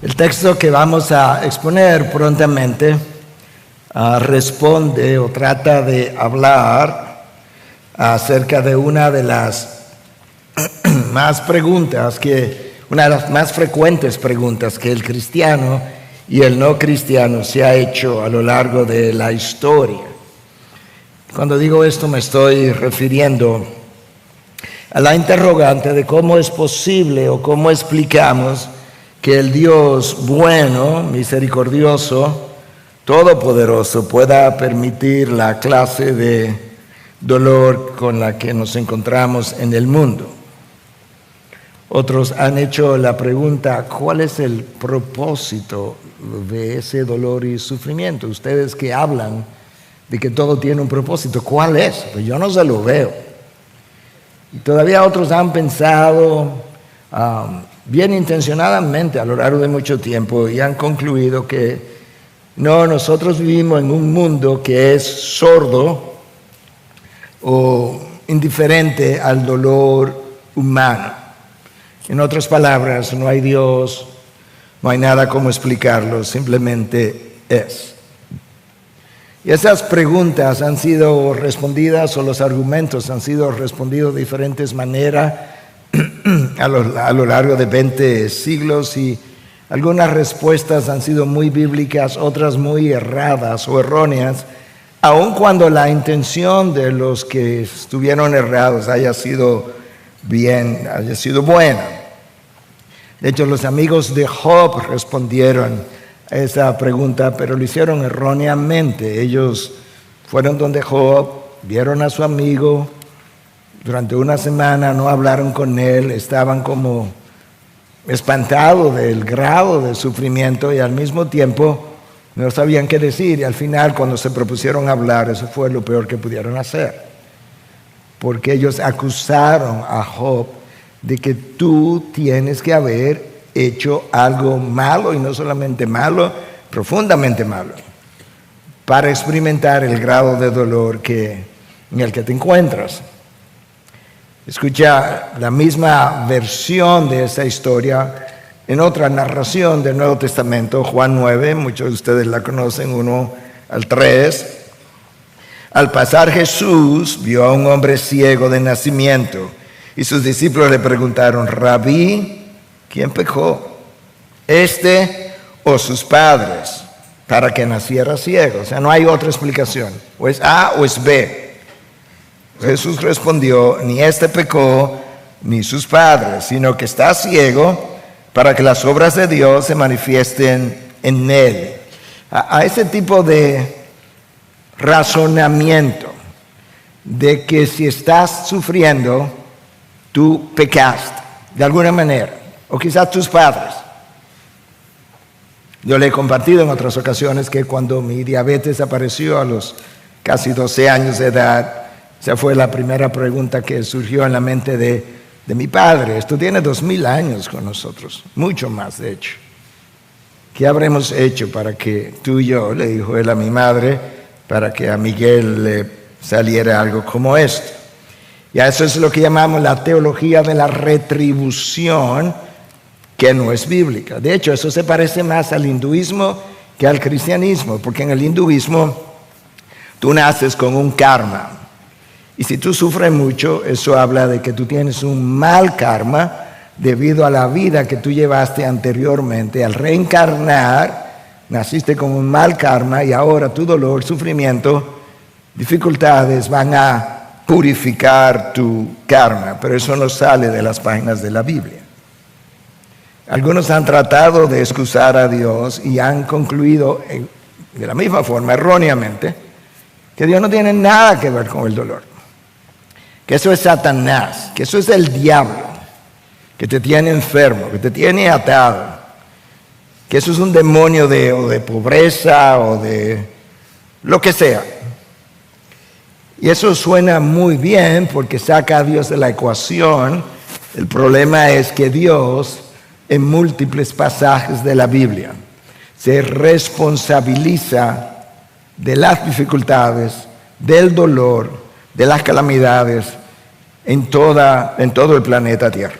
El texto que vamos a exponer prontamente responde o trata de hablar acerca de una de las una de las más frecuentes preguntas que el cristiano y el no cristiano se ha hecho a lo largo de la historia. Cuando digo esto me estoy refiriendo a la interrogante de cómo es posible o cómo explicamos que el Dios bueno, misericordioso, todopoderoso pueda permitir la clase de dolor con la que nos encontramos en el mundo. Otros han hecho la pregunta, ¿cuál es el propósito de ese dolor y sufrimiento? Ustedes que hablan de que todo tiene un propósito, ¿cuál es? Pues yo no se lo veo. Y todavía otros han pensado bien intencionadamente a lo largo de mucho tiempo y han concluido que no, nosotros vivimos en un mundo que es sordo o indiferente al dolor humano. En otras palabras, no hay Dios, no hay nada como explicarlo, simplemente es. Y esas preguntas han sido respondidas, o los argumentos han sido respondidos de diferentes maneras a lo largo de 20 siglos, y algunas respuestas han sido muy bíblicas, otras muy erradas o erróneas, aun cuando la intención de los que estuvieron errados haya sido buena. De hecho, los amigos de Job respondieron a esa pregunta, pero lo hicieron erróneamente. Ellos fueron donde Job, vieron a su amigo, durante una semana no hablaron con él, estaban como espantados del grado de sufrimiento y al mismo tiempo no sabían qué decir, y al final cuando se propusieron hablar, eso fue lo peor que pudieron hacer, porque ellos acusaron a Job de que tú tienes que haber hecho algo malo, y no solamente malo, profundamente malo, para experimentar el grado de dolor en el que te encuentras. Escucha la misma versión de esa historia en otra narración del Nuevo Testamento, Juan 9, muchos de ustedes la conocen, 1 al 3. Al pasar Jesús vio a un hombre ciego de nacimiento, y sus discípulos le preguntaron, Rabí, ¿quién pecó? ¿Este o sus padres para que naciera ciego? O sea, no hay otra explicación. O es A o es B. Jesús respondió, ni este pecó, ni sus padres, sino que está ciego para que las obras de Dios se manifiesten en él. A ese tipo de razonamiento de que si estás sufriendo, tú pecaste de alguna manera, o quizás tus padres. Yo le he compartido en otras ocasiones que cuando mi diabetes apareció a los casi 12 años de edad, esa fue la primera pregunta que surgió en la mente de mi padre. Esto tiene 2000 años con nosotros, mucho más de hecho. ¿Qué habremos hecho para que tú y yo, le dijo él a mi madre, para que a Miguel le saliera algo como esto? Y a eso es lo que llamamos la teología de la retribución, que no es bíblica. De hecho, eso se parece más al hinduismo que al cristianismo, porque en el hinduismo tú naces con un karma. Y si tú sufres mucho, eso habla de que tú tienes un mal karma debido a la vida que tú llevaste anteriormente. Al reencarnar, naciste con un mal karma y ahora tu dolor, sufrimiento, dificultades van a purificar tu karma. Pero eso no sale de las páginas de la Biblia. Algunos han tratado de excusar a Dios y han concluido de la misma forma, erróneamente, que Dios no tiene nada que ver con el dolor. Que eso es Satanás, que eso es el diablo, que te tiene enfermo, que te tiene atado, que eso es un demonio de pobreza o de lo que sea. Y eso suena muy bien porque saca a Dios de la ecuación. El problema es que Dios, en múltiples pasajes de la Biblia, se responsabiliza de las dificultades, del dolor, de las calamidades en todo el planeta Tierra.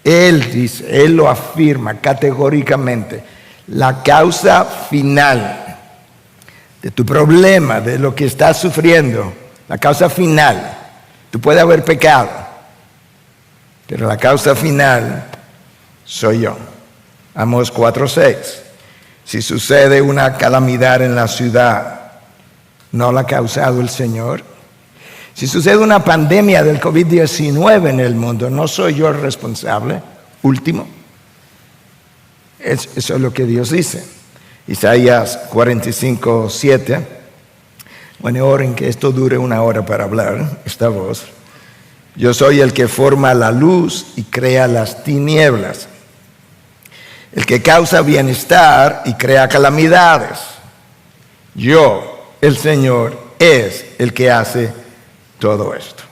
Él dice, Él lo afirma categóricamente. La causa final de tu problema, de lo que estás sufriendo, la causa final, tú puedes haber pecado, pero la causa final soy yo. Amós 4:6. Si sucede una calamidad en la ciudad, ¿no la ha causado el Señor? Si sucede una pandemia del COVID-19 en el mundo, ¿no soy yo el responsable último? Eso es lo que Dios dice. Isaías 45:7. Bueno, oren que esto dure 1 hora para hablar, esta voz. Yo soy el que forma la luz y crea las tinieblas. El que causa bienestar y crea calamidades. Yo, el Señor, es el que hace todo esto.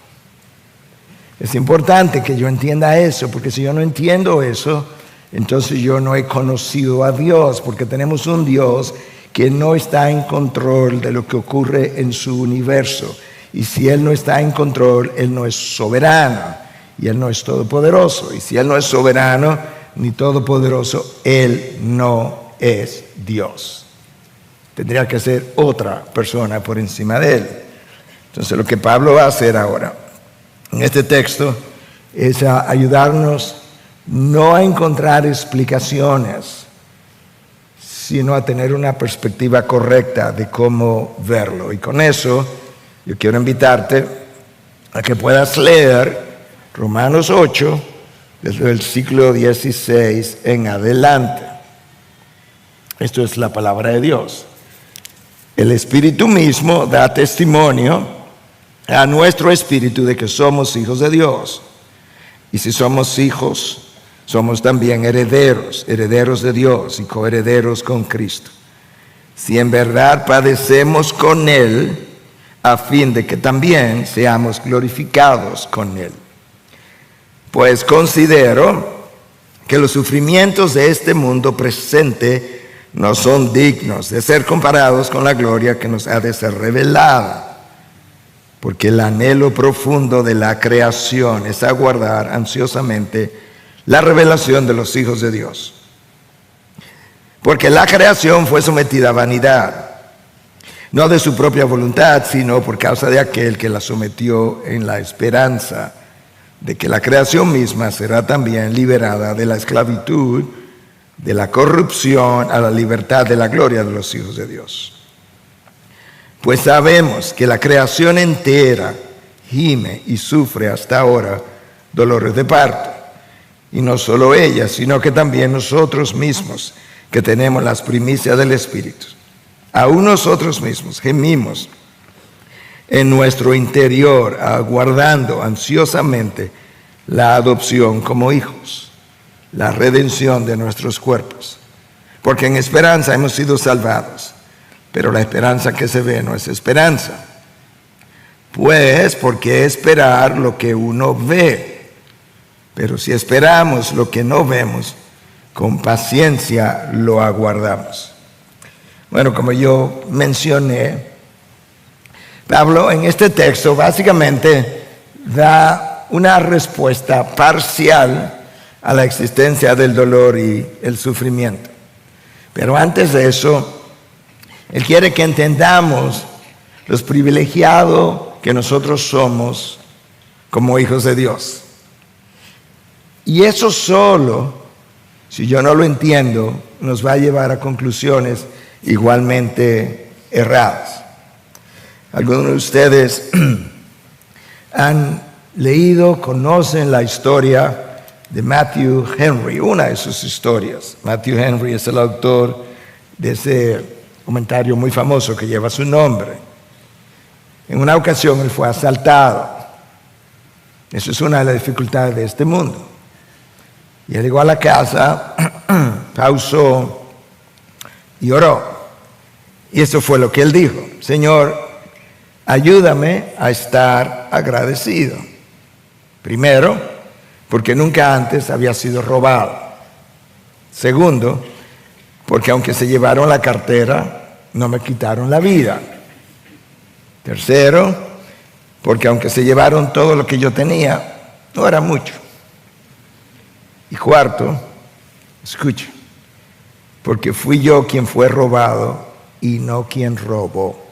Es importante que yo entienda eso, porque si yo no entiendo eso, entonces yo no he conocido a Dios, porque tenemos un Dios que no está en control de lo que ocurre en su universo. Y si Él no está en control, Él no es soberano y Él no es todopoderoso. Y si Él no es soberano ni todopoderoso, Él no es Dios. Tendría que ser otra persona por encima de Él. Entonces lo que Pablo va a hacer ahora en este texto es ayudarnos no a encontrar explicaciones, sino a tener una perspectiva correcta de cómo verlo. Y con eso yo quiero invitarte a que puedas leer Romanos 8, desde el versículo 16 en adelante. Esto es la palabra de Dios. El Espíritu mismo da testimonio a nuestro espíritu de que somos hijos de Dios. Y si somos hijos, somos también herederos, herederos de Dios y coherederos con Cristo. Si en verdad padecemos con Él, a fin de que también seamos glorificados con Él. Pues considero que los sufrimientos de este mundo presente no son dignos de ser comparados con la gloria que nos ha de ser revelada. Porque el anhelo profundo de la creación es aguardar ansiosamente la revelación de los hijos de Dios. Porque la creación fue sometida a vanidad, no de su propia voluntad, sino por causa de aquel que la sometió, en la esperanza de que la creación misma será también liberada de la esclavitud, de la corrupción, a la libertad de la gloria de los hijos de Dios. Pues sabemos que la creación entera gime y sufre hasta ahora dolores de parto. Y no solo ella, sino que también nosotros mismos, que tenemos las primicias del Espíritu. Aún nosotros mismos gemimos en nuestro interior, aguardando ansiosamente la adopción como hijos, la redención de nuestros cuerpos. Porque en esperanza hemos sido salvados, pero la esperanza que se ve no es esperanza. Pues, ¿por qué esperar lo que uno ve? Pero si esperamos lo que no vemos, con paciencia lo aguardamos. Bueno, como yo mencioné, Pablo en este texto básicamente da una respuesta parcial a la existencia del dolor y el sufrimiento. Pero antes de eso, él quiere que entendamos los privilegiados que nosotros somos como hijos de Dios. Y eso solo, si yo no lo entiendo, nos va a llevar a conclusiones igualmente erradas. Algunos de ustedes han leído, conocen la historia de Matthew Henry, una de sus historias. Matthew Henry es el autor de ese comentario muy famoso que lleva su nombre. En una ocasión él fue asaltado. Eso es una de las dificultades de este mundo. Y él llegó a la casa, pausó y oró. Y eso fue lo que él dijo: Señor, ayúdame a estar agradecido. Primero, porque nunca antes había sido robado. Segundo, porque aunque se llevaron la cartera, no me quitaron la vida. Tercero, porque aunque se llevaron todo lo que yo tenía, no era mucho. Y cuarto, escucha, porque fui yo quien fue robado y no quien robó.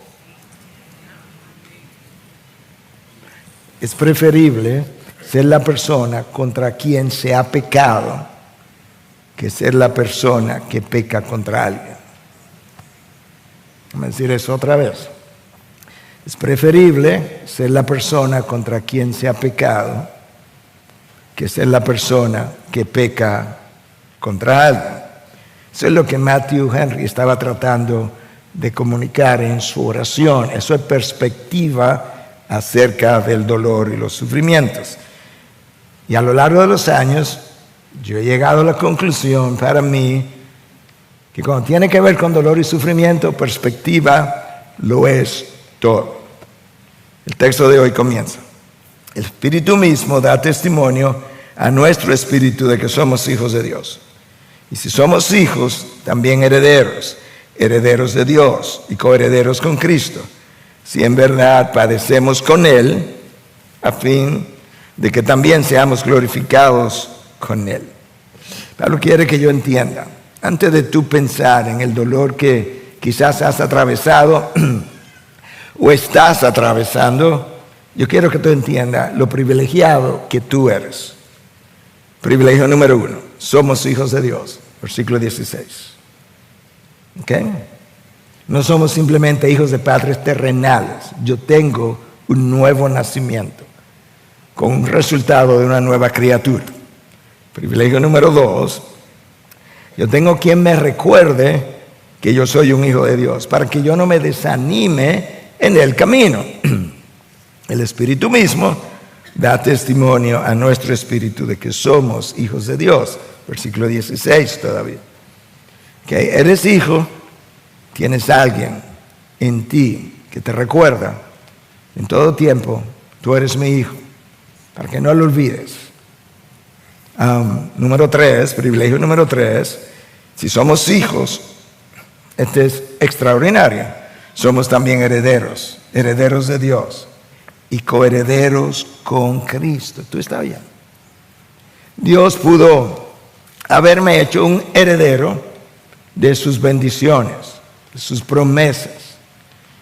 Es preferible ser la persona contra quien se ha pecado que ser la persona que peca contra alguien. Vamos a decir eso otra vez. Es preferible ser la persona contra quien se ha pecado que ser la persona que peca contra alguien. Eso es lo que Matthew Henry estaba tratando de comunicar en su oración. Eso es perspectiva acerca del dolor y los sufrimientos. Y a lo largo de los años, yo he llegado a la conclusión para mí que cuando tiene que ver con dolor y sufrimiento, perspectiva lo es todo. El texto de hoy comienza. El Espíritu mismo da testimonio a nuestro espíritu de que somos hijos de Dios. Y si somos hijos, también herederos, herederos de Dios y coherederos con Cristo. Si en verdad padecemos con Él, a fin de que también seamos glorificados con Él. Pablo quiere que yo entienda, antes de tú pensar en el dolor que quizás has atravesado o estás atravesando, yo quiero que tú entiendas lo privilegiado que tú eres. Privilegio número 1, somos hijos de Dios, versículo 16. ¿Ok? No somos simplemente hijos de padres terrenales. Yo tengo un nuevo nacimiento con un resultado de una nueva criatura. Privilegio número 2, yo tengo quien me recuerde que yo soy un hijo de Dios, para que yo no me desanime en el camino. El Espíritu mismo da testimonio a nuestro espíritu de que somos hijos de Dios. Versículo 16 todavía. Okay, eres hijo. Tienes a alguien en ti que te recuerda en todo tiempo, tú eres mi hijo, para que no lo olvides. Número 3, privilegio número 3, si somos hijos, este es extraordinario, somos también herederos, herederos de Dios y coherederos con Cristo. ¿Tú estás bien? Dios pudo haberme hecho un heredero de sus bendiciones, sus promesas,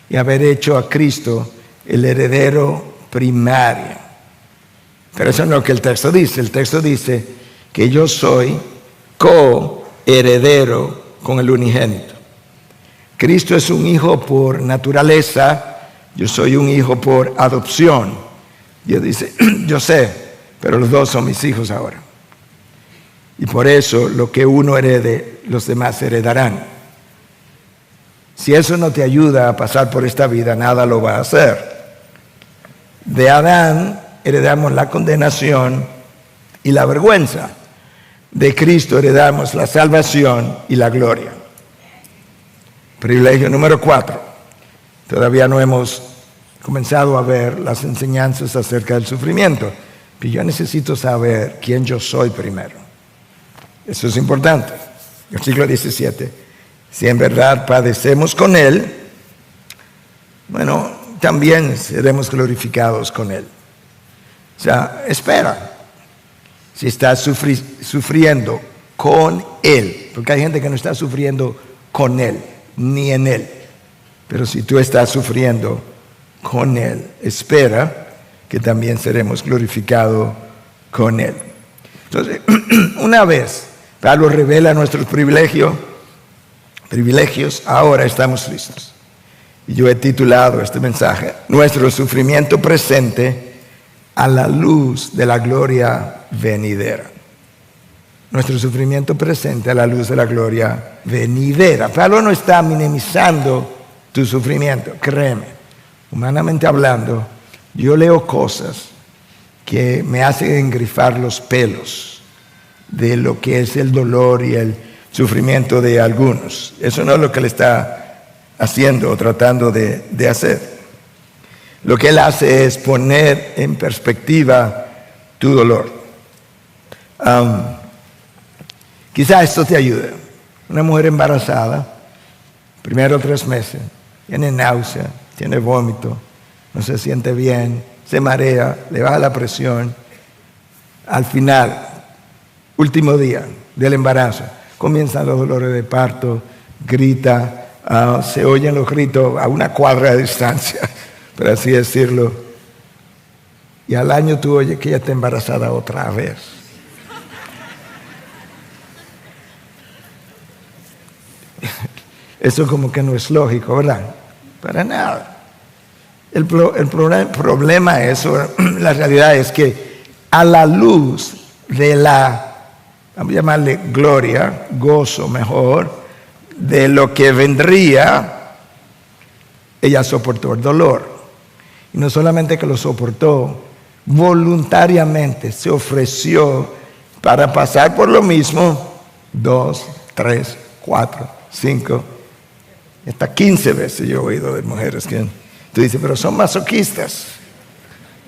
y haber hecho a Cristo el heredero primario. Pero eso no es lo que el texto dice. El texto dice que yo soy coheredero con el unigénito. Cristo es un hijo por naturaleza, yo soy un hijo por adopción. Dios dice, yo sé, pero los dos son mis hijos ahora. Y por eso lo que uno herede, los demás heredarán. Si eso no te ayuda a pasar por esta vida, nada lo va a hacer. De Adán heredamos la condenación y la vergüenza. De Cristo heredamos la salvación y la gloria. Privilegio número 4. Todavía no hemos comenzado a ver las enseñanzas acerca del sufrimiento. Pero yo necesito saber quién yo soy primero. Eso es importante. Versículo 17. Si en verdad padecemos con Él, bueno, también seremos glorificados con Él. O sea, espera. Si estás sufriendo con Él, porque hay gente que no está sufriendo con Él, ni en Él. Pero si tú estás sufriendo con Él, espera que también seremos glorificados con Él. Entonces, una vez Pablo revela nuestros privilegios, ahora estamos listos. Y yo he titulado este mensaje, Nuestro sufrimiento presente a la luz de la gloria venidera. Nuestro sufrimiento presente a la luz de la gloria venidera. Pablo no está minimizando tu sufrimiento, créeme. Humanamente hablando, yo leo cosas que me hacen engrifar los pelos de lo que es el dolor y el sufrimiento de algunos. Eso no es lo que él está haciendo o tratando de hacer. Lo que él hace es poner en perspectiva tu dolor. Quizá esto te ayude. Una mujer embarazada, primero 3 meses, tiene náusea, tiene vómito, no se siente bien, se marea, le baja la presión. Al final, último día del embarazo, comienzan los dolores de parto, grita, se oyen los gritos a una cuadra de distancia, por así decirlo. Y al año tú oyes que ella está embarazada otra vez. Eso como que no es lógico, ¿verdad? Para nada. El problema es, la realidad es que a la luz de la, vamos a llamarle gloria, gozo mejor, de lo que vendría, ella soportó el dolor. Y no solamente que lo soportó, voluntariamente se ofreció para pasar por lo mismo 2, 3, 4, 5, hasta 15 veces yo he oído de mujeres que tú dices, pero son masoquistas.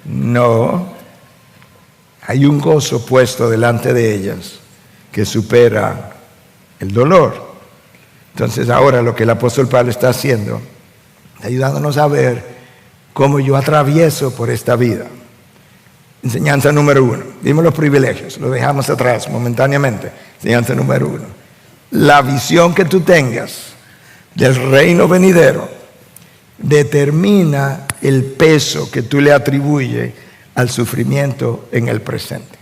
No, hay un gozo puesto delante de ellas que supera el dolor. Entonces ahora lo que el apóstol Pablo está haciendo, ayudándonos a ver cómo yo atravieso por esta vida. Enseñanza número 1. Dimos los privilegios, lo dejamos atrás momentáneamente. Enseñanza número 1. La visión que tú tengas del reino venidero determina el peso que tú le atribuyes al sufrimiento en el presente.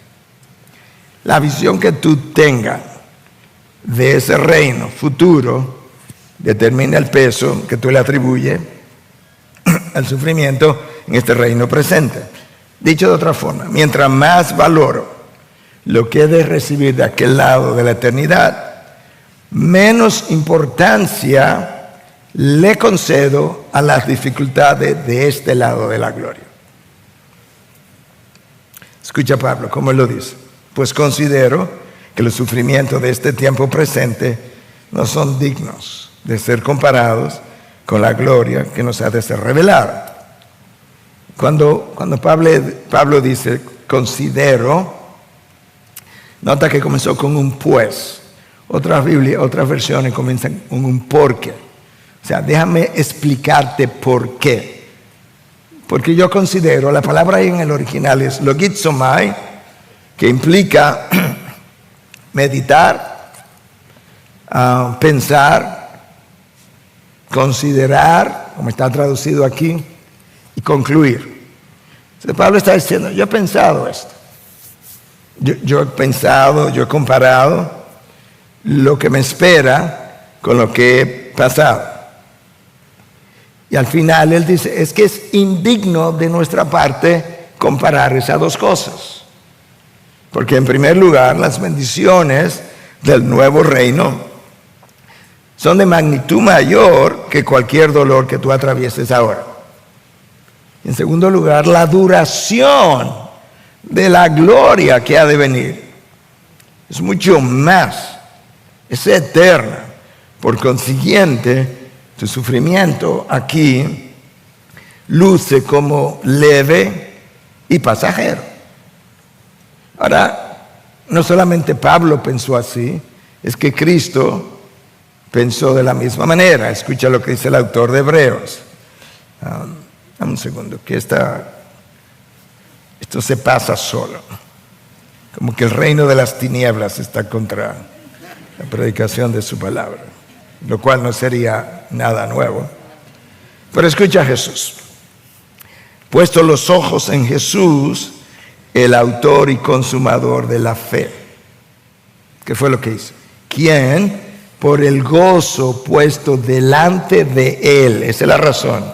La visión que tú tengas de ese reino futuro determina el peso que tú le atribuyes al sufrimiento en este reino presente. Dicho de otra forma, mientras más valoro lo que he de recibir de aquel lado de la eternidad, menos importancia le concedo a las dificultades de este lado de la gloria. Escucha Pablo, ¿cómo él lo dice? Pues considero que los sufrimientos de este tiempo presente no son dignos de ser comparados con la gloria que nos ha de ser revelada. Cuando Pablo dice considero, nota que comenzó con un pues. Otras versiones comienzan con un porque. O sea, déjame explicarte por qué. Porque yo considero, la palabra ahí en el original es logizomai, que implica meditar, pensar, considerar, como está traducido aquí, y concluir. Entonces Pablo está diciendo, yo he pensado esto. Yo he pensado, yo he comparado lo que me espera con lo que he pasado. Y al final él dice, es que es indigno de nuestra parte comparar esas dos cosas. Porque en primer lugar, las bendiciones del nuevo reino son de magnitud mayor que cualquier dolor que tú atravieses ahora. En segundo lugar, la duración de la gloria que ha de venir es mucho más, es eterna. Por consiguiente, tu sufrimiento aquí luce como leve y pasajero. Ahora, no solamente Pablo pensó así, es que Cristo pensó de la misma manera. Escucha lo que dice el autor de Hebreos. Dame un segundo, que esto se pasa solo. Como que el reino de las tinieblas está contra la predicación de su palabra, lo cual no sería nada nuevo. Pero escucha a Jesús. Puesto los ojos en Jesús, el autor y consumador de la fe. ¿Qué fue lo que hizo? Quien, por el gozo puesto delante de él, esa es la razón,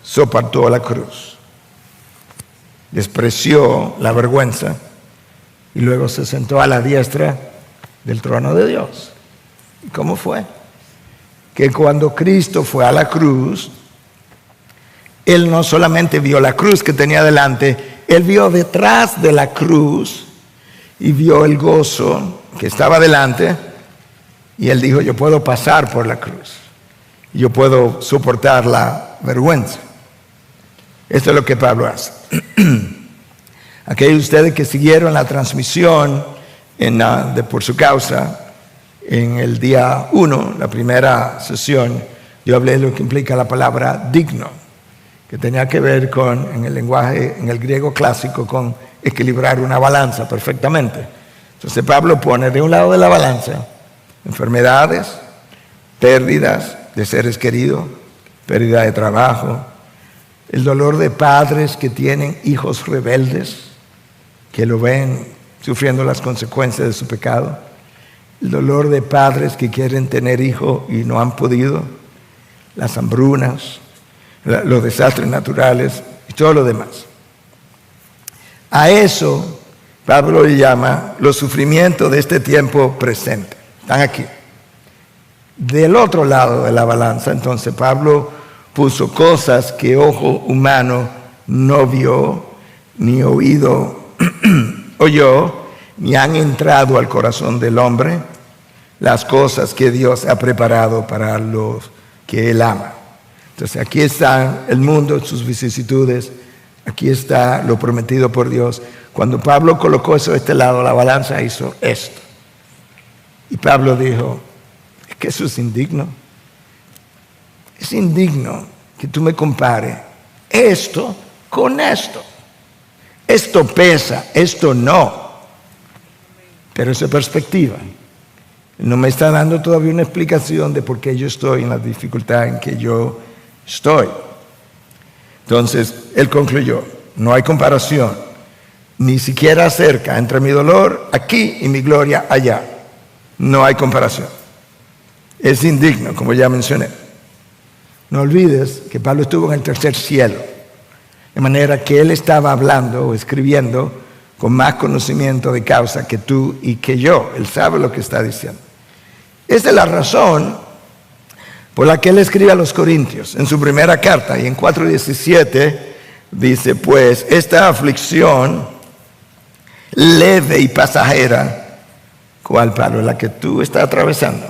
soportó la cruz, despreció la vergüenza y luego se sentó a la diestra del trono de Dios. ¿Y cómo fue? Que cuando Cristo fue a la cruz, él no solamente vio la cruz que tenía delante, él vio detrás de la cruz y vio el gozo que estaba delante, y él dijo, yo puedo pasar por la cruz, yo puedo soportar la vergüenza. Esto es lo que Pablo hace. Aquellos de ustedes que siguieron la transmisión por su causa, en el día 1, la primera sesión, yo hablé de lo que implica la palabra digno, que tenía que ver con, en el lenguaje, en el griego clásico, con equilibrar una balanza perfectamente. Entonces Pablo pone de un lado de la balanza enfermedades, pérdidas de seres queridos, pérdida de trabajo, el dolor de padres que tienen hijos rebeldes, que lo ven sufriendo las consecuencias de su pecado, el dolor de padres que quieren tener hijos y no han podido, las hambrunas, los desastres naturales y todo lo demás. A eso Pablo le llama los sufrimientos de este tiempo presente. Están aquí. Del otro lado de la balanza, entonces Pablo puso cosas que ojo humano no vio, ni oído oyó, ni han entrado al corazón del hombre, las cosas que Dios ha preparado para los que Él ama. Entonces aquí está el mundo, sus vicisitudes, aquí está lo prometido por Dios. Cuando Pablo colocó eso de este lado, la balanza hizo esto. Y Pablo dijo, es que eso es indigno. Es indigno que tú me compares esto con esto. Esto pesa, esto no. Pero esa perspectiva no me está dando todavía una explicación de por qué yo estoy en la dificultad en que yo estoy. Entonces, él concluyó, no hay comparación, ni siquiera cerca entre mi dolor aquí y mi gloria allá. No hay comparación. Es indigno, como ya mencioné. No olvides que Pablo estuvo en el tercer cielo, de manera que él estaba hablando o escribiendo con más conocimiento de causa que tú y que yo. Él sabe lo que está diciendo. Esa es la razón por la que él escribe a los Corintios en su primera carta, y en 4:17 dice, pues esta aflicción leve y pasajera, ¿cuál, Pablo? La que tú estás atravesando,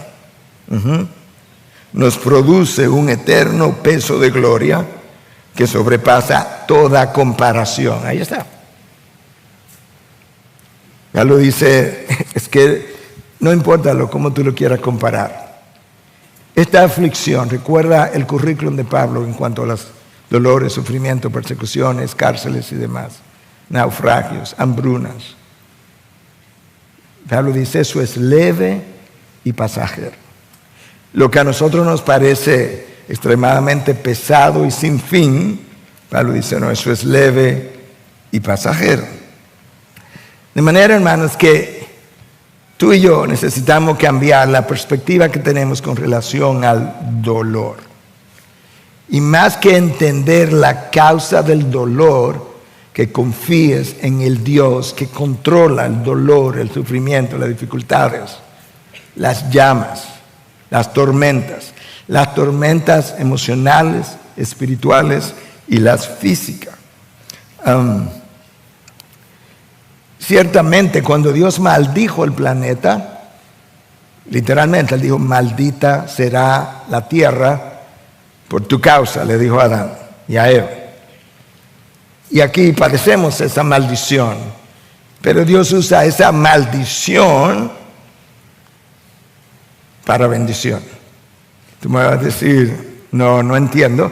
nos produce un eterno peso de gloria que sobrepasa toda comparación. Ahí está. Ya lo dice, es que no importa cómo tú lo quieras comparar. Esta aflicción, recuerda el currículum de Pablo en cuanto a los dolores, sufrimientos, persecuciones, cárceles y demás, naufragios, hambrunas. Pablo dice, eso es leve y pasajero. Lo que a nosotros nos parece extremadamente pesado y sin fin, Pablo dice, no, eso es leve y pasajero. De manera, hermanos, que tú y yo necesitamos cambiar la perspectiva que tenemos con relación al dolor. Y más que entender la causa del dolor, que confíes en el Dios que controla el dolor, el sufrimiento, las dificultades, las llamas, las tormentas emocionales, espirituales y las físicas. Ciertamente, cuando Dios maldijo el planeta, literalmente él dijo, maldita será la tierra por tu causa, le dijo a Adán y a Eva. Y aquí padecemos esa maldición, pero Dios usa esa maldición para bendición. Tú me vas a decir, no entiendo.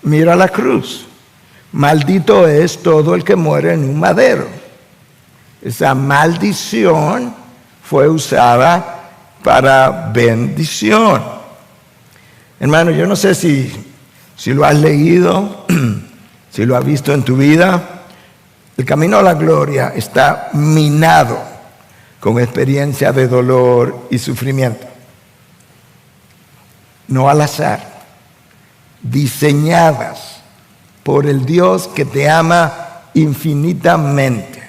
Mira la cruz. Maldito es todo el que muere en un madero. Esa maldición fue usada para bendición. Hermano, yo no sé si lo has leído, si lo has visto en tu vida. El camino a la gloria está minado con experiencia de dolor y sufrimiento. No al azar, diseñadas por el Dios que te ama infinitamente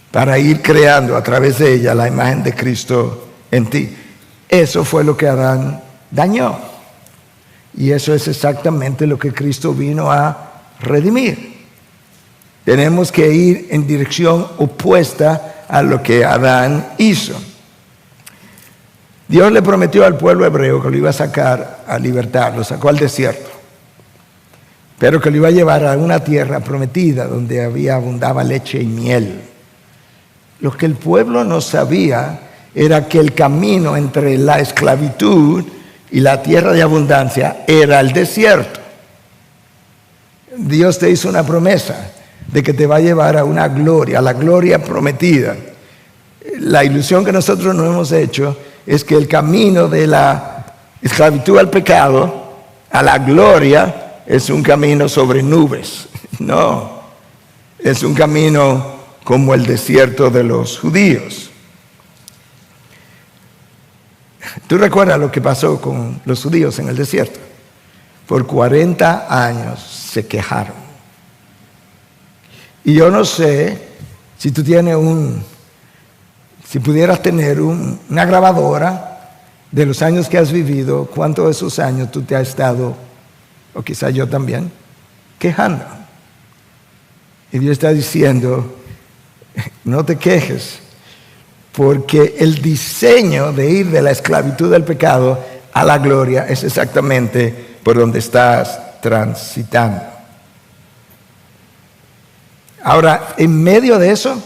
para ir creando a través de ella la imagen de Cristo en ti. Eso fue lo que Adán dañó. Y eso es exactamente lo que Cristo vino a redimir. Tenemos que ir en dirección opuesta a lo que Adán hizo. Dios le prometió al pueblo hebreo que lo iba a sacar a libertad, lo sacó al desierto, pero que lo iba a llevar a una tierra prometida donde abundaba leche y miel. Lo que el pueblo no sabía era que el camino entre la esclavitud y la tierra de abundancia era el desierto. Dios te hizo una promesa de que te va a llevar a una gloria, a la gloria prometida. La ilusión que nosotros nos hemos hecho es que el camino de la esclavitud al pecado, a la gloria, es un camino sobre nubes. No, es un camino como el desierto de los judíos. ¿Tú recuerdas lo que pasó con los judíos en el desierto? Por 40 años se quejaron. Y yo no sé si tú tienes si pudieras tener una grabadora de los años que has vivido, cuántos de esos años tú te has estado, o quizás yo también, quejando. Y Dios está diciendo, no te quejes, porque el diseño de ir de la esclavitud del pecado a la gloria es exactamente por donde estás transitando. Ahora, en medio de eso,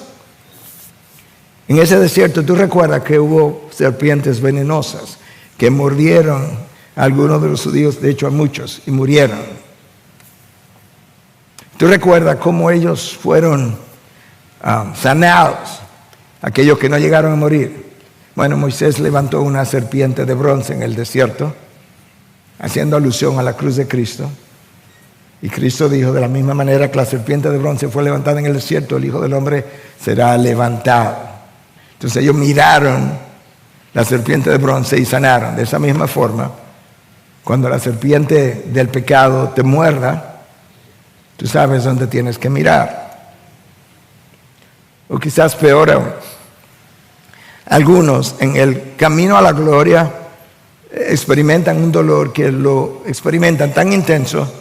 en ese desierto, tú recuerdas que hubo serpientes venenosas que mordieron a algunos de los judíos, de hecho a muchos, y murieron. Tú recuerdas cómo ellos fueron sanados, aquellos que no llegaron a morir. Bueno, Moisés levantó una serpiente de bronce en el desierto, haciendo alusión a la cruz de Cristo. Y Cristo dijo, de la misma manera que la serpiente de bronce fue levantada en el desierto, el Hijo del Hombre será levantado. Entonces ellos miraron la serpiente de bronce y sanaron. De esa misma forma, cuando la serpiente del pecado te muerda, tú sabes dónde tienes que mirar. O quizás peor aún, algunos en el camino a la gloria experimentan un dolor que lo experimentan tan intenso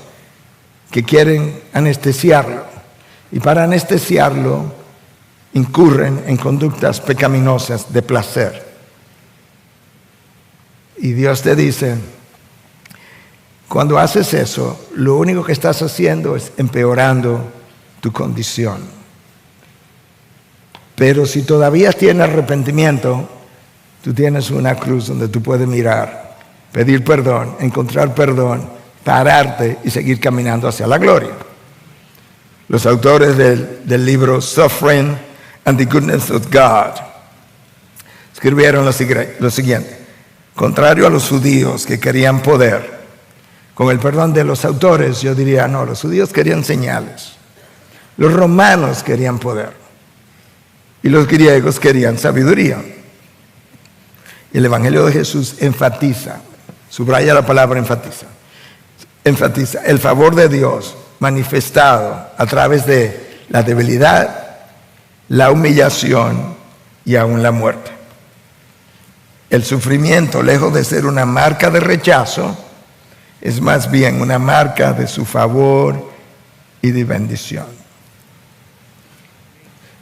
que quieren anestesiarlo. Y para anestesiarlo incurren en conductas pecaminosas de placer. Y Dios te dice, cuando haces eso, lo único que estás haciendo es empeorando tu condición. Pero si todavía tienes arrepentimiento, tú tienes una cruz donde tú puedes mirar, pedir perdón, encontrar perdón, pararte y seguir caminando hacia la gloria. Los autores del libro Suffering and the Goodness of God escribieron lo siguiente: contrario a los judíos que querían poder, con el perdón de los autores yo diría, no, los judíos querían señales, los romanos querían poder y los griegos querían sabiduría. Y el Evangelio de Jesús enfatiza, subraya la palabra enfatiza el favor de Dios manifestado a través de la debilidad, la humillación y aún la muerte. El sufrimiento, lejos de ser una marca de rechazo, es más bien una marca de su favor y de bendición.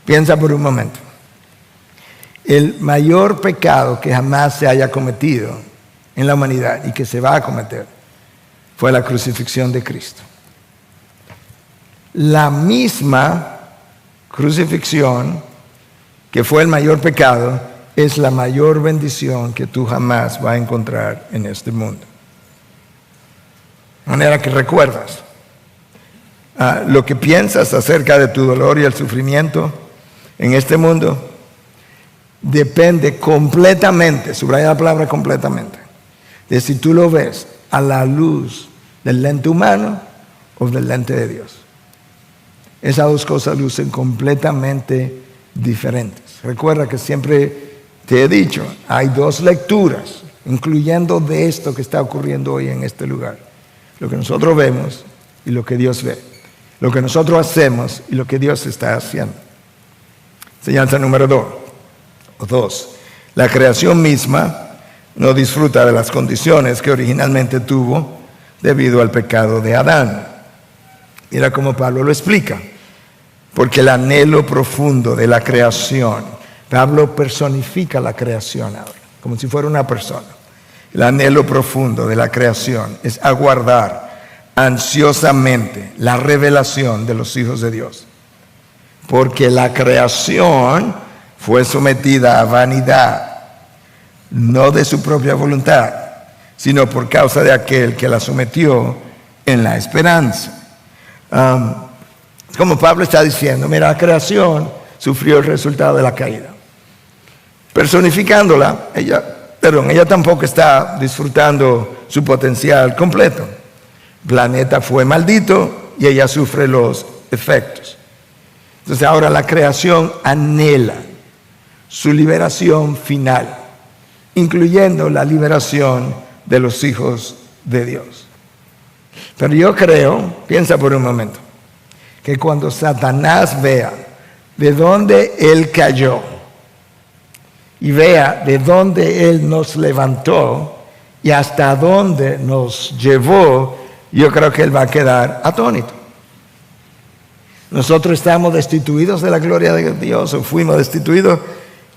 Piensa por un momento. El mayor pecado que jamás se haya cometido en la humanidad y que se va a cometer fue la crucifixión de Cristo. La misma crucifixión que fue el mayor pecado es la mayor bendición que tú jamás vas a encontrar en este mundo. De manera que recuerdas lo que piensas acerca de tu dolor y el sufrimiento en este mundo depende completamente, subraya la palabra completamente, de si tú lo ves a la luz del lente humano o del lente de Dios. Esas dos cosas lucen completamente diferentes. Recuerda que siempre te he dicho, hay dos lecturas, incluyendo de esto que está ocurriendo hoy en este lugar. Lo que nosotros vemos y lo que Dios ve. Lo que nosotros hacemos y lo que Dios está haciendo. Enseñanza número 2. La creación misma no disfruta de las condiciones que originalmente tuvo debido al pecado de Adán. Mira cómo Pablo lo explica. Porque el anhelo profundo de la creación, Pablo personifica la creación ahora, como si fuera una persona. El anhelo profundo de la creación es aguardar ansiosamente la revelación de los hijos de Dios. Porque la creación fue sometida a vanidad, no de su propia voluntad, sino por causa de aquel que la sometió en la esperanza. Como Pablo está diciendo, mira, la creación sufrió el resultado de la caída. personificándola, ella tampoco está disfrutando su potencial completo. El planeta fue maldito y ella sufre los efectos. Entonces ahora la creación anhela su liberación final, incluyendo la liberación de los hijos de Dios. Pero yo creo, piensa por un momento, que cuando Satanás vea de dónde él cayó y vea de dónde él nos levantó y hasta dónde nos llevó, yo creo que él va a quedar atónito. Nosotros estamos destituidos de la gloria de Dios, o fuimos destituidos,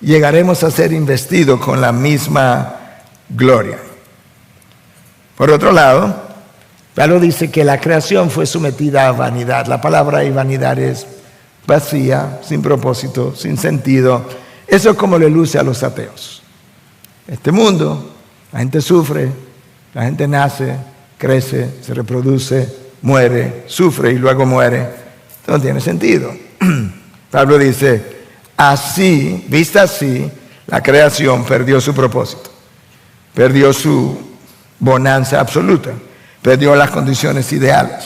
llegaremos a ser investidos con la misma gloria. Por otro lado, Pablo dice que la creación fue sometida a vanidad. La palabra ahí vanidad es vacía, sin propósito, sin sentido. Eso es como le luce a los ateos. Este mundo, la gente sufre, la gente nace, crece, se reproduce, muere, sufre y luego muere. No tiene sentido. Pablo dice, así, vista así, la creación perdió su propósito, perdió su bonanza absoluta, perdió las condiciones ideales.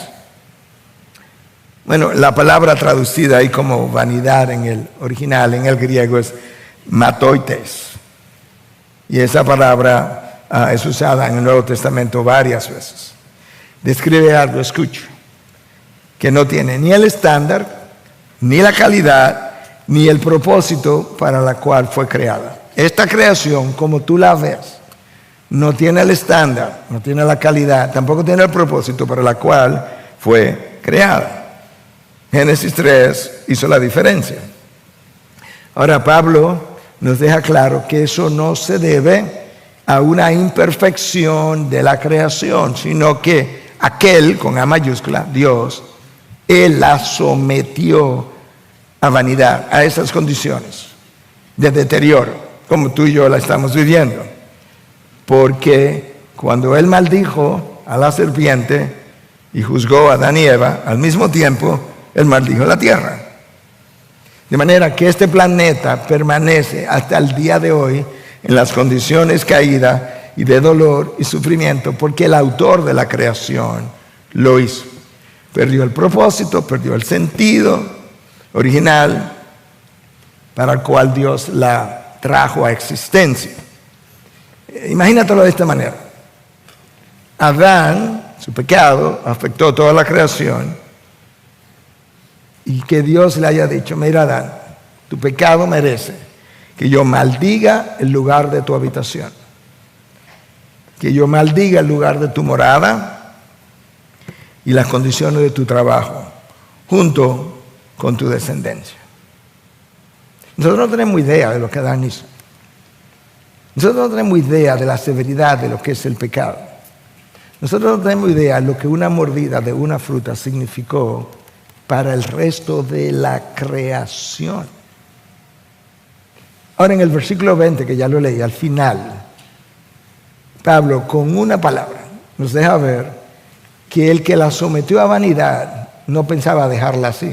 Bueno, la palabra traducida ahí como vanidad en el original, en el griego, es matoites. Y esa palabra es usada en el Nuevo Testamento varias veces. Describe algo, escucha, que no tiene ni el estándar, ni la calidad, ni el propósito para la cual fue creada. Esta creación, como tú la ves, no tiene el estándar, no tiene la calidad, tampoco tiene el propósito para la cual fue creada. Génesis 3 hizo la diferencia. Ahora Pablo nos deja claro que eso no se debe a una imperfección de la creación, sino que aquel, con A mayúscula, Dios, Él la sometió a vanidad, a esas condiciones de deterioro, como tú y yo la estamos viviendo. Porque cuando Él maldijo a la serpiente y juzgó a Adán y Eva, al mismo tiempo, Él maldijo la tierra. De manera que este planeta permanece hasta el día de hoy en las condiciones caídas y de dolor y sufrimiento, porque el autor de la creación lo hizo. Perdió el propósito, perdió el sentido original para el cual Dios la trajo a existencia. Imagínatelo de esta manera. Adán, su pecado, afectó toda la creación, y que Dios le haya dicho, mira Adán, tu pecado merece que yo maldiga el lugar de tu habitación, que yo maldiga el lugar de tu morada y las condiciones de tu trabajo, junto con tu descendencia. Nosotros no tenemos idea de lo que Adán hizo. Nosotros no tenemos idea de la severidad de lo que es el pecado. Nosotros no tenemos idea de lo que una mordida de una fruta significó para el resto de la creación. Ahora en el versículo 20, que ya lo leí, al final, Pablo con una palabra nos deja ver que el que la sometió a vanidad no pensaba dejarla así,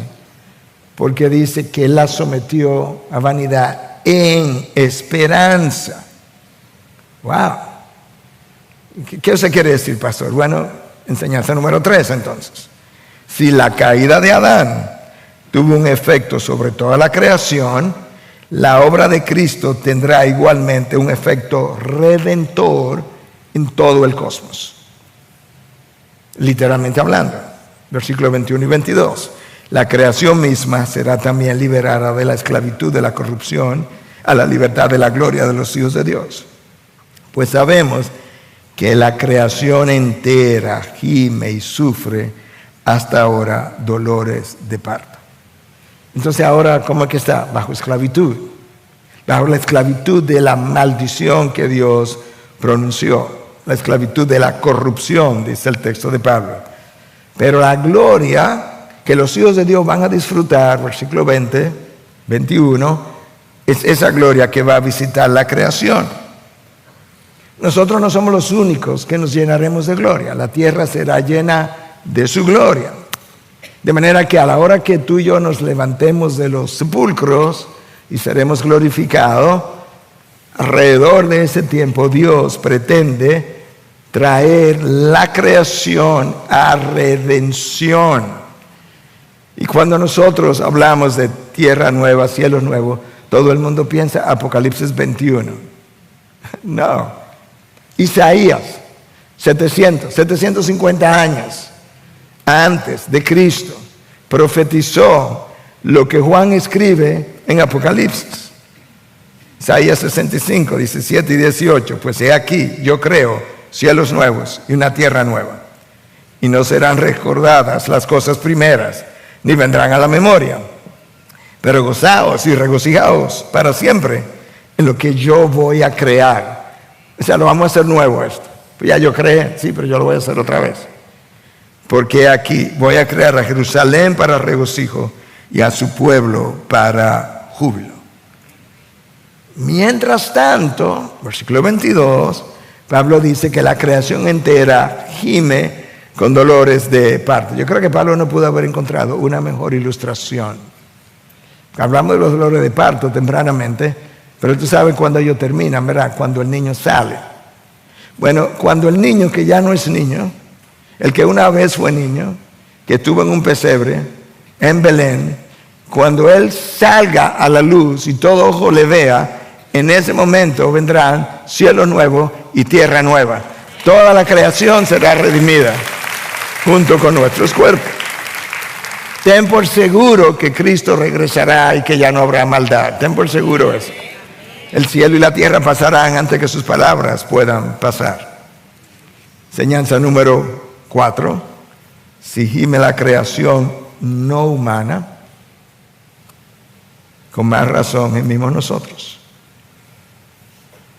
porque dice que él la sometió a vanidad en esperanza. ¡Wow! ¿Qué se quiere decir, pastor? Bueno, enseñanza número 3 entonces. Si la caída de Adán tuvo un efecto sobre toda la creación, la obra de Cristo tendrá igualmente un efecto redentor en todo el cosmos. Literalmente hablando, versículos 21 y 22. La creación misma será también liberada de la esclavitud de la corrupción a la libertad de la gloria de los hijos de Dios. Pues sabemos que la creación entera gime y sufre hasta ahora dolores de parto. Entonces ahora, ¿cómo es que está? Bajo esclavitud. Bajo la esclavitud de la maldición que Dios pronunció. La esclavitud de la corrupción, dice el texto de Pablo. Pero la gloria que los hijos de Dios van a disfrutar, versículo 20, 21, es esa gloria que va a visitar la creación. Nosotros no somos los únicos que nos llenaremos de gloria. La tierra será llena de su gloria. De manera que a la hora que tú y yo nos levantemos de los sepulcros y seremos glorificados, alrededor de ese tiempo Dios pretende traer la creación a redención. Y cuando nosotros hablamos de tierra nueva, cielos nuevos, todo el mundo piensa Apocalipsis 21. No. Isaías, 750 años antes de Cristo, profetizó lo que Juan escribe en Apocalipsis. Isaías 65, 17 y 18. Pues he aquí, yo creo, cielos nuevos y una tierra nueva. Y no serán recordadas las cosas primeras, ni vendrán a la memoria. Pero gozaos y regocijaos para siempre en lo que yo voy a crear. O sea, lo vamos a hacer nuevo esto. Pues ya yo creé, sí, pero yo lo voy a hacer otra vez. Porque aquí voy a crear a Jerusalén para regocijo y a su pueblo para júbilo. Mientras tanto, versículo 22, Pablo dice que la creación entera gime con dolores de parto. Yo creo que Pablo no pudo haber encontrado una mejor ilustración. Hablamos de los dolores de parto tempranamente, pero tú sabes cuándo ellos terminan, ¿verdad? Cuando el niño sale. Bueno, cuando el niño que ya no es niño, el que una vez fue niño, que estuvo en un pesebre, en Belén, cuando él salga a la luz y todo ojo le vea, en ese momento vendrán cielos nuevos y tierra nueva. Toda la creación será redimida junto con nuestros cuerpos. Ten por seguro que Cristo regresará y que ya no habrá maldad. Ten por seguro eso. El cielo y la tierra pasarán antes que sus palabras puedan pasar. Enseñanza número 4. Si gime la creación no humana, con más razón gemimos nosotros.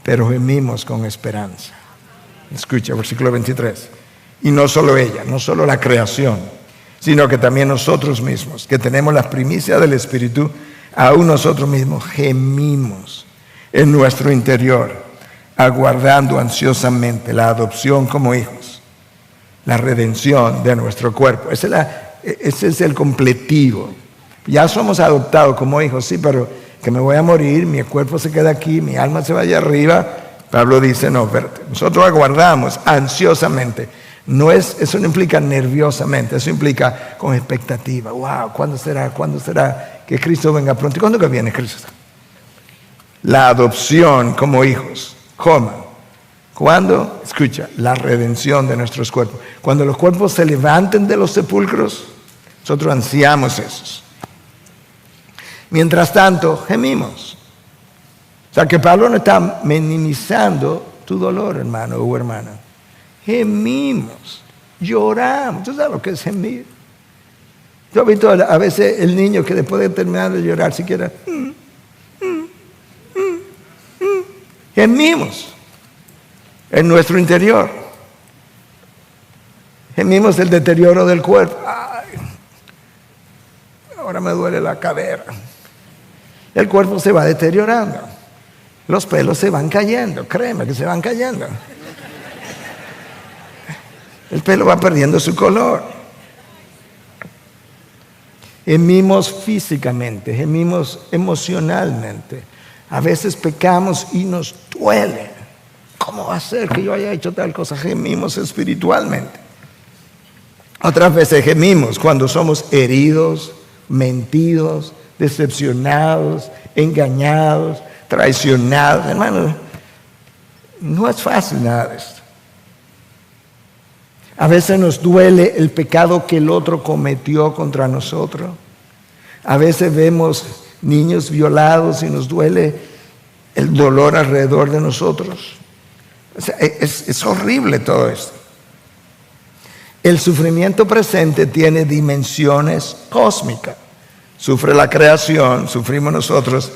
Pero gemimos con esperanza. Escucha, versículo 23. Y no solo ella, no solo la creación, sino que también nosotros mismos, que tenemos las primicias del Espíritu, aún nosotros mismos gemimos en nuestro interior, aguardando ansiosamente la adopción como hijos, la redención de nuestro cuerpo. Ese es el completivo. Ya somos adoptados como hijos, sí, pero que me voy a morir, mi cuerpo se queda aquí, mi alma se va allá arriba. Pablo dice, no, espérate, nosotros aguardamos ansiosamente. Eso no implica nerviosamente, eso implica con expectativa. Wow, ¿cuándo será que Cristo venga pronto? ¿Y cuándo que viene Cristo? La adopción como hijos. ¿Cómo? ¿Cuándo? Escucha, la redención de nuestros cuerpos. Cuando los cuerpos se levanten de los sepulcros, nosotros ansiamos esos. Mientras tanto, gemimos. O sea que Pablo no está minimizando tu dolor, hermano o hermana. Gemimos, lloramos. ¿Tú sabes lo que es gemir? Yo he visto a veces el niño que después de terminar de llorar siquiera gemimos en nuestro interior. Gemimos el deterioro del cuerpo. Ay, ahora me duele la cadera. El cuerpo se va deteriorando. Los pelos se van cayendo. Créeme que se van cayendo. El pelo va perdiendo su color. Gemimos físicamente, gemimos emocionalmente. A veces pecamos y nos duele. ¿Cómo va a ser que yo haya hecho tal cosa? Gemimos espiritualmente. Otras veces gemimos cuando somos heridos, mentidos, decepcionados, engañados, traicionados. Hermano, no es fácil nada de esto. A veces nos duele el pecado que el otro cometió contra nosotros. A veces vemos niños violados y nos duele el dolor alrededor de nosotros. O sea, es horrible todo esto. El sufrimiento presente tiene dimensiones cósmicas. Sufre la creación, sufrimos nosotros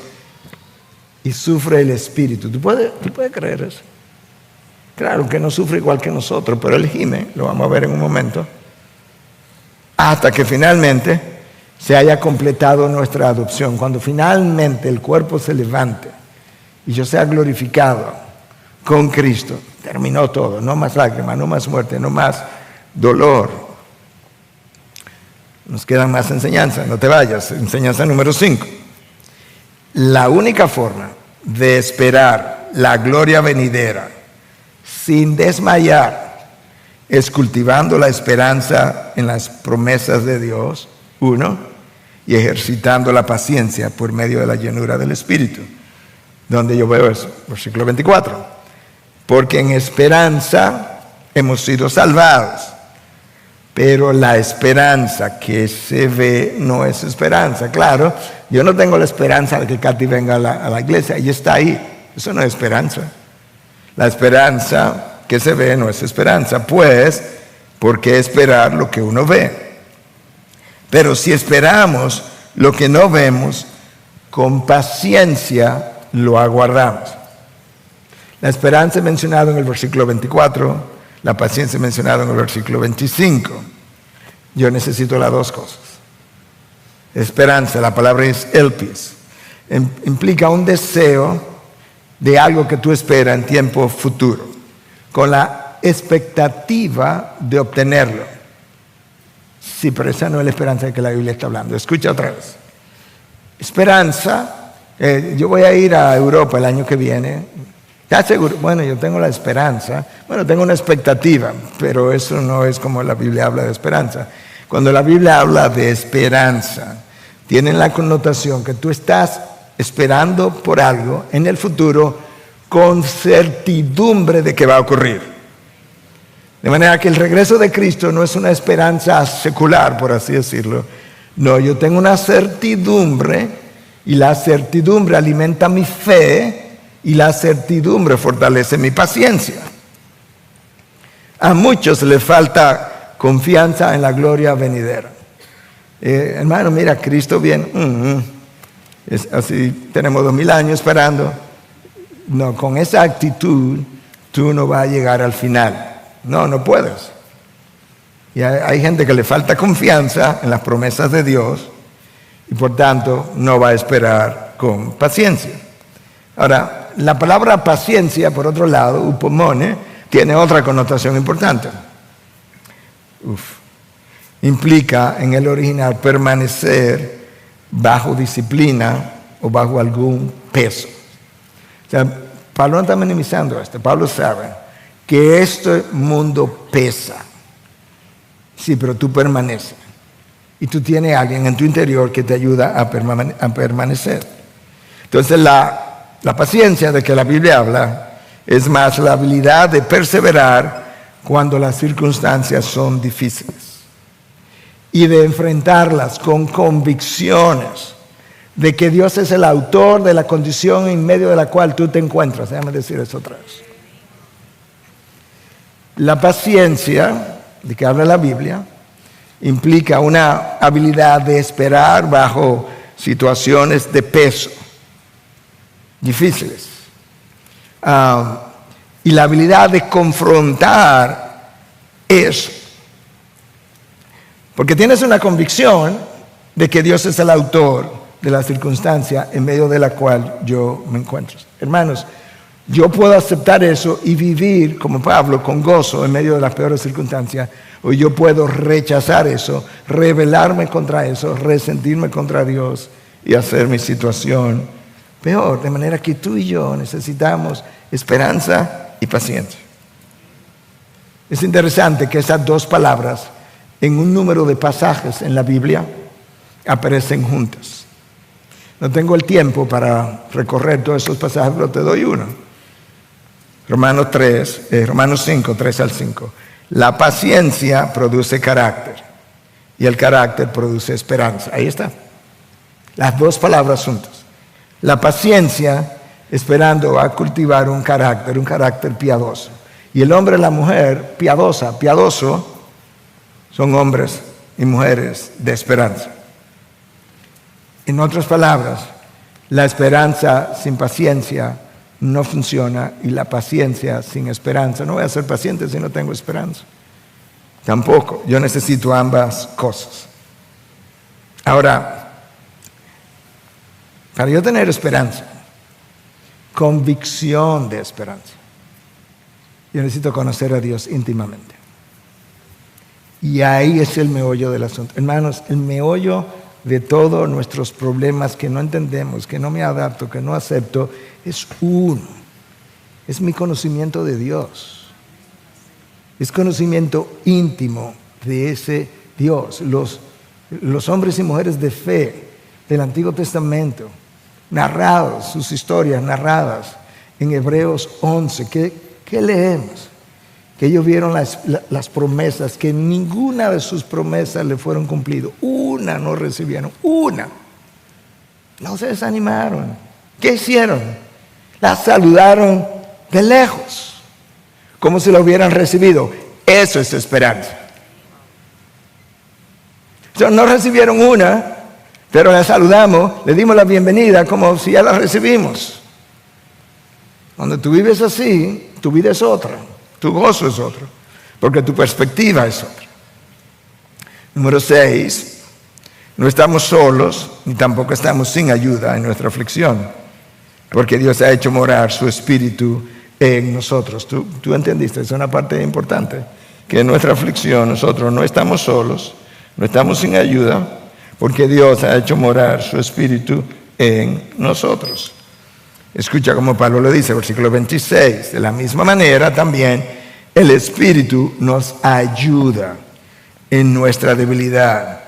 y sufre el espíritu. ¿Tú puedes creer eso? Claro que no sufre igual que nosotros, pero él gime, lo vamos a ver en un momento, hasta que finalmente se haya completado nuestra adopción. Cuando finalmente el cuerpo se levante y yo sea glorificado con Cristo, terminó todo, no más lágrimas, no más muerte, no más dolor. Nos quedan más enseñanzas, no te vayas. Enseñanza número 5. La única forma de esperar la gloria venidera sin desmayar es cultivando la esperanza en las promesas de Dios, uno, y ejercitando la paciencia por medio de la llenura del Espíritu. Donde yo veo eso, versículo 24. Porque en esperanza hemos sido salvados, pero la esperanza que se ve no es esperanza. Claro, yo no tengo la esperanza de que Katy venga a la iglesia, ella está ahí, eso no es esperanza. La esperanza que se ve no es esperanza, pues, ¿por qué esperar lo que uno ve? Pero si esperamos lo que no vemos, con paciencia lo aguardamos. La esperanza mencionada en el versículo 24, la paciencia mencionada en el versículo 25. Yo necesito las dos cosas. Esperanza, la palabra es elpis, implica un deseo de algo que tú esperas en tiempo futuro, con la expectativa de obtenerlo. Sí, pero esa no es la esperanza de que la Biblia está hablando. Escucha otra vez. Esperanza, yo voy a ir a Europa el año que viene. ¿Estás seguro? Bueno, yo tengo la esperanza. Bueno, tengo una expectativa, pero eso no es como la Biblia habla de esperanza. Cuando la Biblia habla de esperanza, tiene la connotación que tú estás esperando por algo en el futuro con certidumbre de que va a ocurrir. De manera que el regreso de Cristo no es una esperanza secular, por así decirlo. No, yo tengo una certidumbre y la certidumbre alimenta mi fe y la certidumbre fortalece mi paciencia. A muchos les falta confianza en la gloria venidera. Hermano, mira, Cristo viene. Es así, tenemos 2000 años esperando. No, con esa actitud tú no vas a llegar al final. No puedes. Y hay gente que le falta confianza en las promesas de Dios y por tanto no va a esperar con paciencia. Ahora, la palabra paciencia, por otro lado, upomone, tiene otra connotación importante. Implica en el original permanecer bajo disciplina o bajo algún peso. O sea, Pablo no está minimizando esto. Pablo sabe que este mundo pesa. Sí, pero tú permaneces. Y tú tienes a alguien en tu interior que te ayuda a permanecer. Entonces la paciencia de que la Biblia habla es más la habilidad de perseverar cuando las circunstancias son difíciles. Y de enfrentarlas con convicciones de que Dios es el autor de la condición en medio de la cual tú te encuentras. Déjame decir eso otra vez. La paciencia, de que habla la Biblia, implica una habilidad de esperar bajo situaciones de peso, difíciles. Y la habilidad de confrontar eso. Porque tienes una convicción de que Dios es el autor de la circunstancia en medio de la cual yo me encuentro. Hermanos, yo puedo aceptar eso y vivir como Pablo con gozo en medio de las peores circunstancias, o yo puedo rechazar eso, rebelarme contra eso, resentirme contra Dios y hacer mi situación peor. De manera que tú y yo necesitamos esperanza y paciencia. Es interesante que esas dos palabras en un número de pasajes en la Biblia aparecen juntas. No tengo el tiempo para recorrer todos esos pasajes, pero te doy uno. Romanos 5, 3 al 5. La paciencia produce carácter y el carácter produce esperanza. Ahí está. Las dos palabras juntas. La paciencia esperando a cultivar un carácter piadoso. Y el hombre y la mujer piadoso, son hombres y mujeres de esperanza. En otras palabras, la esperanza sin paciencia no funciona y la paciencia sin esperanza. No voy a ser paciente si no tengo esperanza. Tampoco. Yo necesito ambas cosas. Ahora, para yo tener esperanza, convicción de esperanza, yo necesito conocer a Dios íntimamente. Y ahí es el meollo del asunto. Hermanos, el meollo de todos nuestros problemas que no entendemos, que no me adapto, que no acepto, es uno. Es mi conocimiento de Dios. Es conocimiento íntimo de ese Dios. Los hombres y mujeres de fe del Antiguo Testamento, narrados, sus historias narradas en Hebreos 11, ¿qué leemos? Que ellos vieron las promesas, que ninguna de sus promesas le fueron cumplidas. Una no recibieron, una. No se desanimaron. ¿Qué hicieron? La saludaron de lejos, como si la hubieran recibido. Eso es esperanza. Entonces, no recibieron una, pero la saludamos, le dimos la bienvenida como si ya la recibimos. Cuando tú vives así, tu vida es otra. Tu gozo es otro, porque tu perspectiva es otra. Número 6, no estamos solos, ni tampoco estamos sin ayuda en nuestra aflicción, porque Dios ha hecho morar su Espíritu en nosotros. ¿Tú entendiste? Es una parte importante, que en nuestra aflicción nosotros no estamos solos, no estamos sin ayuda, porque Dios ha hecho morar su Espíritu en nosotros. Escucha como Pablo lo dice, versículo 26. De la misma manera también el Espíritu nos ayuda en nuestra debilidad.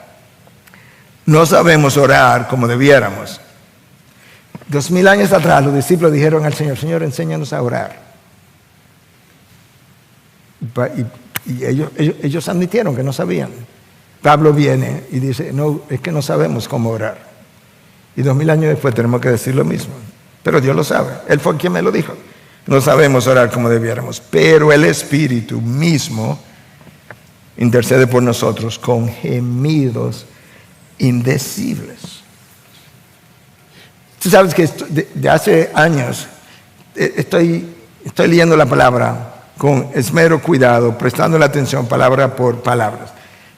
No sabemos orar como debiéramos. 2000 años atrás los discípulos dijeron al Señor: Señor, enséñanos a orar. Y ellos admitieron que no sabían. Pablo viene y dice: no, es que no sabemos cómo orar. Y 2000 años después tenemos que decir lo mismo. Pero Dios lo sabe. Él fue quien me lo dijo. No sabemos orar como debiéramos, pero el Espíritu mismo intercede por nosotros con gemidos indecibles. Tú sabes que de hace años estoy leyendo la palabra con esmero, cuidado, prestando la atención palabra por palabras.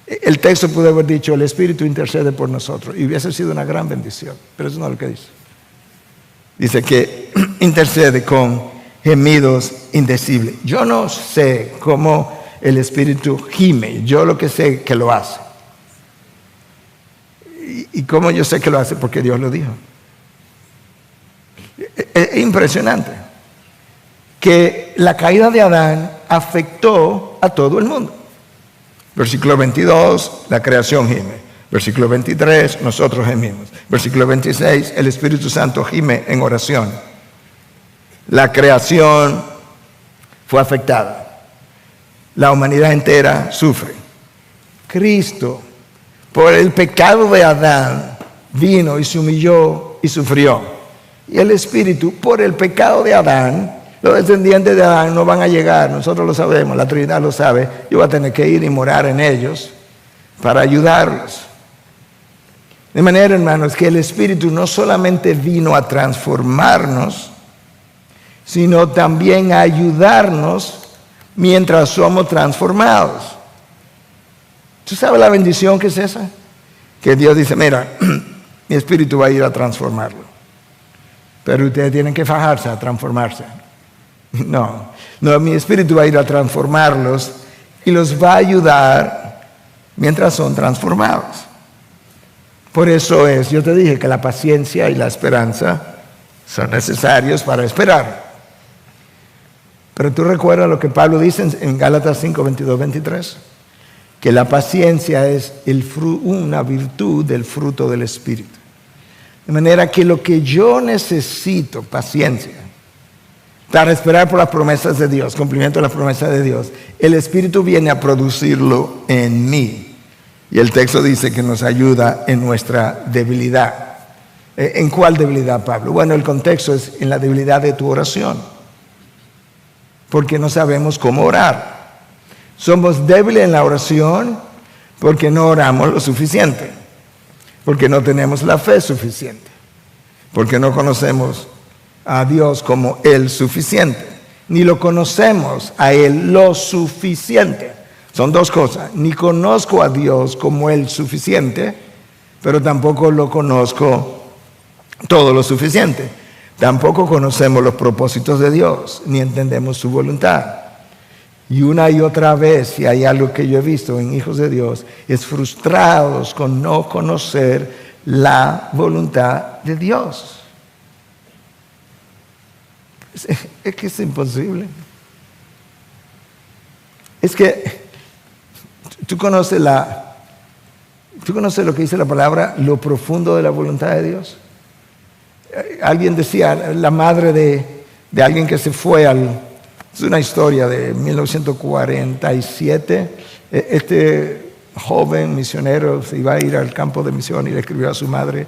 El texto pudo haber dicho: el Espíritu intercede por nosotros, y hubiese sido una gran bendición, pero eso no es lo que dice. Dice que intercede con gemidos indecibles. Yo no sé cómo el Espíritu gime, yo lo que sé es que lo hace. ¿Y cómo yo sé que lo hace? Porque Dios lo dijo. Es impresionante que la caída de Adán afectó a todo el mundo. Versículo 22, la creación gime. Versículo 23, nosotros gemimos. Versículo 26, el Espíritu Santo gime en oración. La creación fue afectada. La humanidad entera sufre. Cristo, por el pecado de Adán, vino y se humilló y sufrió. Y el Espíritu, por el pecado de Adán, los descendientes de Adán no van a llegar. Nosotros lo sabemos, la Trinidad lo sabe. Yo voy a tener que ir y morar en ellos para ayudarlos. De manera, hermanos, que el Espíritu no solamente vino a transformarnos, sino también a ayudarnos mientras somos transformados. ¿Tú sabes la bendición que es esa? Que Dios dice: mira, mi Espíritu va a ir a transformarlo, pero ustedes tienen que fajarse a transformarse. No, mi Espíritu va a ir a transformarlos y los va a ayudar mientras son transformados. Por eso yo te dije que la paciencia y la esperanza son necesarios para esperar. Pero tú recuerdas lo que Pablo dice en Gálatas 5, 22, 23, que la paciencia es una virtud del fruto del Espíritu. De manera que lo que yo necesito, paciencia, para esperar por las promesas de Dios, cumplimiento de las promesas de Dios, el Espíritu viene a producirlo en mí. Y el texto dice que nos ayuda en nuestra debilidad. ¿En cuál debilidad, Pablo? Bueno, el contexto es en la debilidad de tu oración, porque no sabemos cómo orar. Somos débiles en la oración porque no oramos lo suficiente, porque no tenemos la fe suficiente, porque no conocemos a Dios como el suficiente, ni lo conocemos a Él lo suficiente. Son dos cosas: ni conozco a Dios como el suficiente, pero tampoco lo conozco todo lo suficiente. Tampoco conocemos los propósitos de Dios, ni entendemos su voluntad. Y una y otra vez, si hay algo que yo he visto en hijos de Dios, es frustrados con no conocer la voluntad de Dios. Es que es imposible. Es que tú conoces lo que dice la palabra, lo profundo de la voluntad de Dios. Alguien decía, la madre de alguien que se fue es una historia de 1947. Este joven misionero se iba a ir al campo de misión y le escribió a su madre.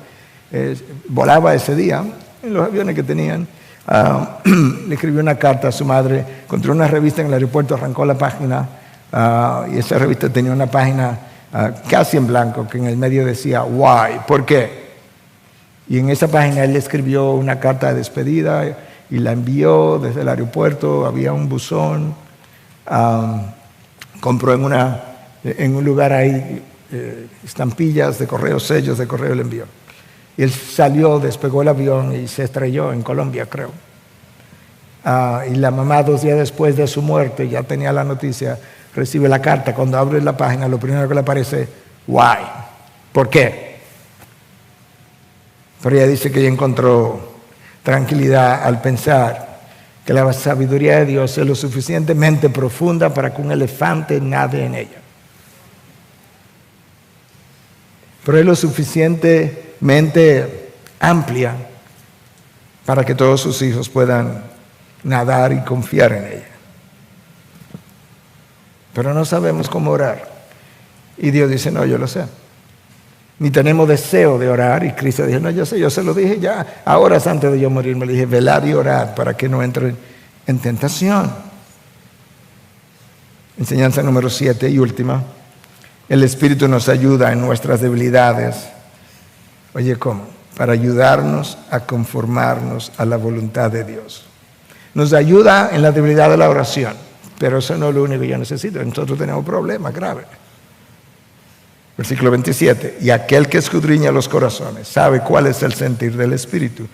Volaba ese día en los aviones que tenían. Le escribió una carta a su madre, encontró una revista en el aeropuerto, arrancó la página y esa revista tenía una página casi en blanco que en el medio decía why, ¿por qué? Y en esa página él le escribió una carta de despedida y la envió desde el aeropuerto. Había un buzón, compró en un lugar ahí estampillas de correo, sellos de correo, y le envió. Y él salió, despegó el avión y se estrelló en Colombia, creo. Y la mamá, 2 días después de su muerte, ya tenía la noticia, recibe la carta. Cuando abre la página, lo primero que le aparece, why, ¿por qué? Pero ella dice que ella encontró tranquilidad al pensar que la sabiduría de Dios es lo suficientemente profunda para que un elefante nade en ella. Pero es lo suficientemente amplia para que todos sus hijos puedan nadar y confiar en ella. Pero no sabemos cómo orar. Y Dios dice, no, yo lo sé. Ni tenemos deseo de orar. Y Cristo dijo, no, yo sé, yo se lo dije ya horas antes de yo morir. Me le dije, velad y orad para que no entren en tentación. Enseñanza número 7 y última. El Espíritu nos ayuda en nuestras debilidades. Oye, ¿cómo? Para ayudarnos a conformarnos a la voluntad de Dios. Nos ayuda en la debilidad de la oración, pero eso no es lo único que yo necesito. Nosotros tenemos problemas graves. Versículo 27. Y aquel que escudriña los corazones sabe cuál es el sentir del Espíritu,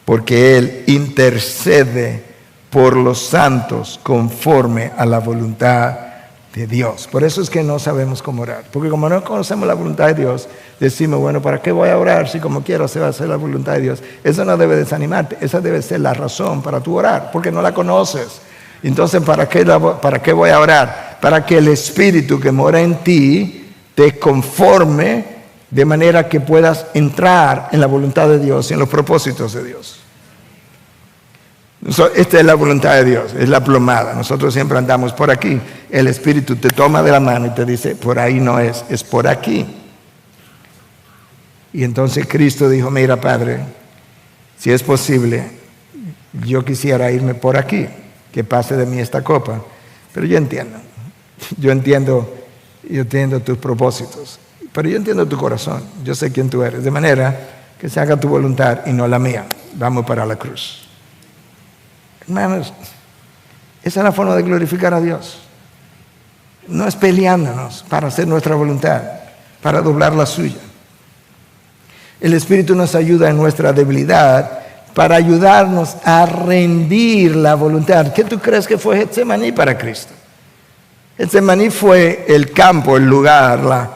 porque Él intercede por los santos conforme a la voluntad de Dios. Por eso es que no sabemos cómo orar, porque como no conocemos la voluntad de Dios, decimos, bueno, ¿para qué voy a orar si como quiero se va a hacer la voluntad de Dios? Eso no debe desanimarte, esa debe ser la razón para tu orar, porque no la conoces. Entonces, ¿para qué voy a orar? Para que el Espíritu que mora en ti te conforme de manera que puedas entrar en la voluntad de Dios y en los propósitos de Dios. Esta es la voluntad de Dios, es la plomada. Nosotros siempre andamos por aquí. El Espíritu te toma de la mano y te dice, por ahí no es por aquí. Y entonces Cristo dijo, mira, Padre, si es posible, yo quisiera irme por aquí, que pase de mí esta copa. Pero yo entiendo tus propósitos, pero yo entiendo tu corazón, yo sé quién tú eres, de manera que se haga tu voluntad y no la mía. Vamos para la cruz. Hermanos, esa es la forma de glorificar a Dios. No es peleándonos para hacer nuestra voluntad, para doblar la suya. El Espíritu nos ayuda en nuestra debilidad para ayudarnos a rendir la voluntad. ¿Qué tú crees que fue Getsemaní para Cristo? Getsemaní fue el campo, el lugar,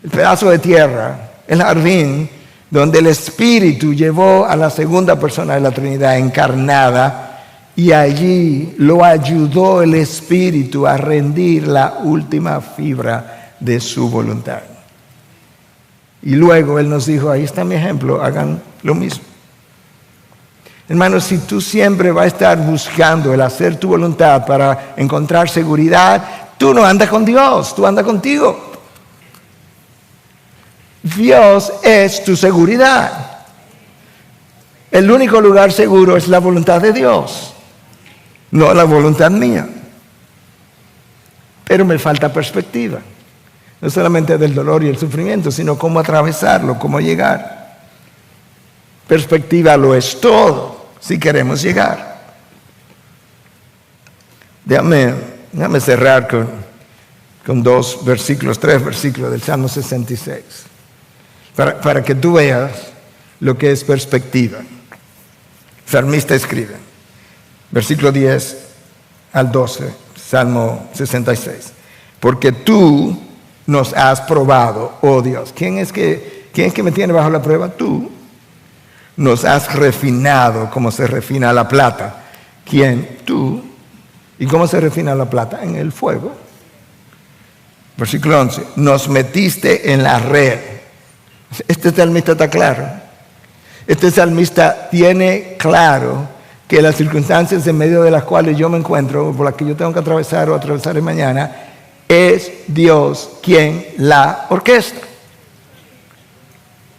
el pedazo de tierra, el jardín, donde el Espíritu llevó a la segunda persona de la Trinidad encarnada y allí lo ayudó el Espíritu a rendir la última fibra de su voluntad. Y luego Él nos dijo, ahí está mi ejemplo, hagan lo mismo. Hermanos, si tú siempre vas a estar buscando el hacer tu voluntad para encontrar seguridad, tú no andas con Dios, tú andas contigo. Dios es tu seguridad. El único lugar seguro es la voluntad de Dios, no la voluntad mía. Pero me falta perspectiva, no solamente del dolor y el sufrimiento, sino cómo atravesarlo, cómo llegar. Perspectiva lo es todo si queremos llegar. Déjame cerrar con 3 versículos del Salmo 66. Para que tú veas lo que es perspectiva. El salmista escribe, versículo 10 al 12, Salmo 66. Porque tú nos has probado, oh Dios. ¿Quién es que ¿quién es que me tiene bajo la prueba? Tú. Nos has refinado como se refina la plata. ¿Quién? Tú. ¿Y cómo se refina la plata? En el fuego. Versículo 11. Nos metiste en la red. Este salmista está claro. Este salmista tiene claro que las circunstancias en medio de las cuales yo me encuentro, por las que yo tengo que atravesar o atravesaré mañana, es Dios quien la orquesta.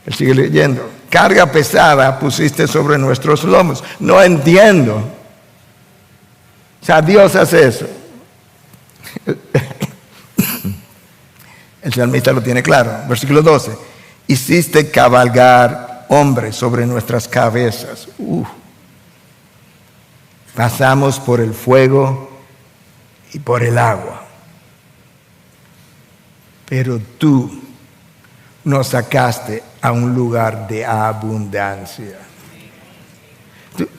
Él sigue leyendo. Carga pesada pusiste sobre nuestros lomos. No entiendo. O sea, Dios hace eso. El salmista lo tiene claro. Versículo 12. Hiciste cabalgar hombres sobre nuestras cabezas. Pasamos por el fuego y por el agua. Pero tú nos sacaste a un lugar de abundancia.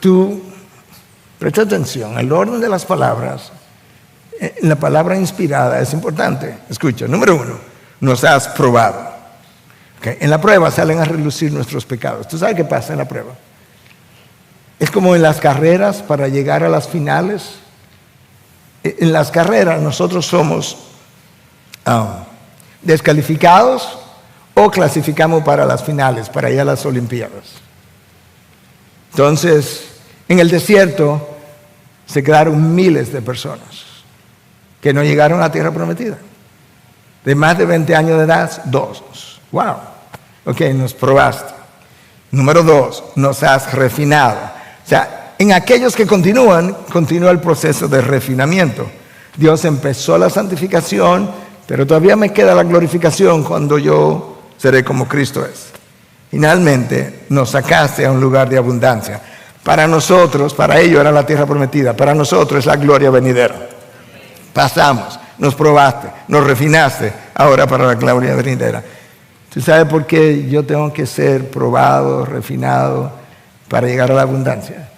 Tú presta atención, el orden de las palabras, la palabra inspirada es importante. Escucha, número 1, nos has probado. Okay. En la prueba salen a relucir nuestros pecados. ¿Tú sabes qué pasa en la prueba? Es como en las carreras para llegar a las finales. En las carreras nosotros somos descalificados o clasificamos para las finales, para ir a las Olimpiadas. Entonces, en el desierto se quedaron miles de personas que no llegaron a la tierra prometida. De más de 20 años de edad, 2. Wow. Ok, nos probaste. Número 2, nos has refinado. O sea, en aquellos que continúan, continúa el proceso de refinamiento. Dios empezó la santificación, pero todavía me queda la glorificación cuando yo seré como Cristo es. Finalmente nos sacaste a un lugar de abundancia. Para nosotros, para ellos era la tierra prometida, para nosotros es la gloria venidera. Pasamos, nos probaste, nos refinaste, ahora para la gloria venidera. ¿Tú sabes por qué yo tengo que ser probado, refinado para llegar a la abundancia?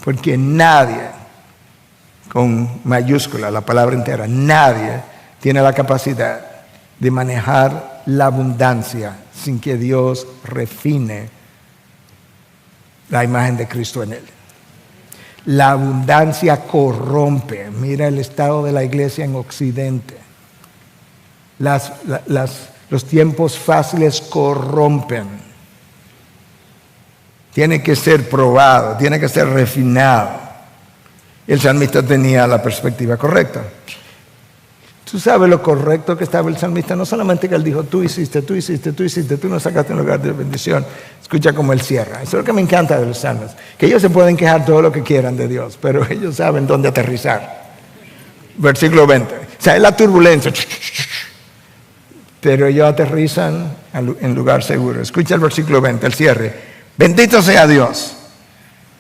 Porque nadie, con mayúscula, la palabra entera, nadie tiene la capacidad de manejar la abundancia sin que Dios refine la imagen de Cristo en él. La abundancia corrompe. Mira el estado de la iglesia en Occidente. Los tiempos fáciles corrompen. Tiene que ser probado, tiene que ser refinado. El salmista tenía la perspectiva correcta. Tú sabes lo correcto que estaba el salmista. No solamente que él dijo, tú hiciste, tú nos sacaste en lugar de bendición. Escucha cómo él cierra. Eso es lo que me encanta de los salmos. Que ellos se pueden quejar todo lo que quieran de Dios, pero ellos saben dónde aterrizar. Versículo 20. O sea, es la turbulencia. Pero ellos aterrizan en lugar seguro. Escucha el versículo 20, el cierre. Bendito sea Dios,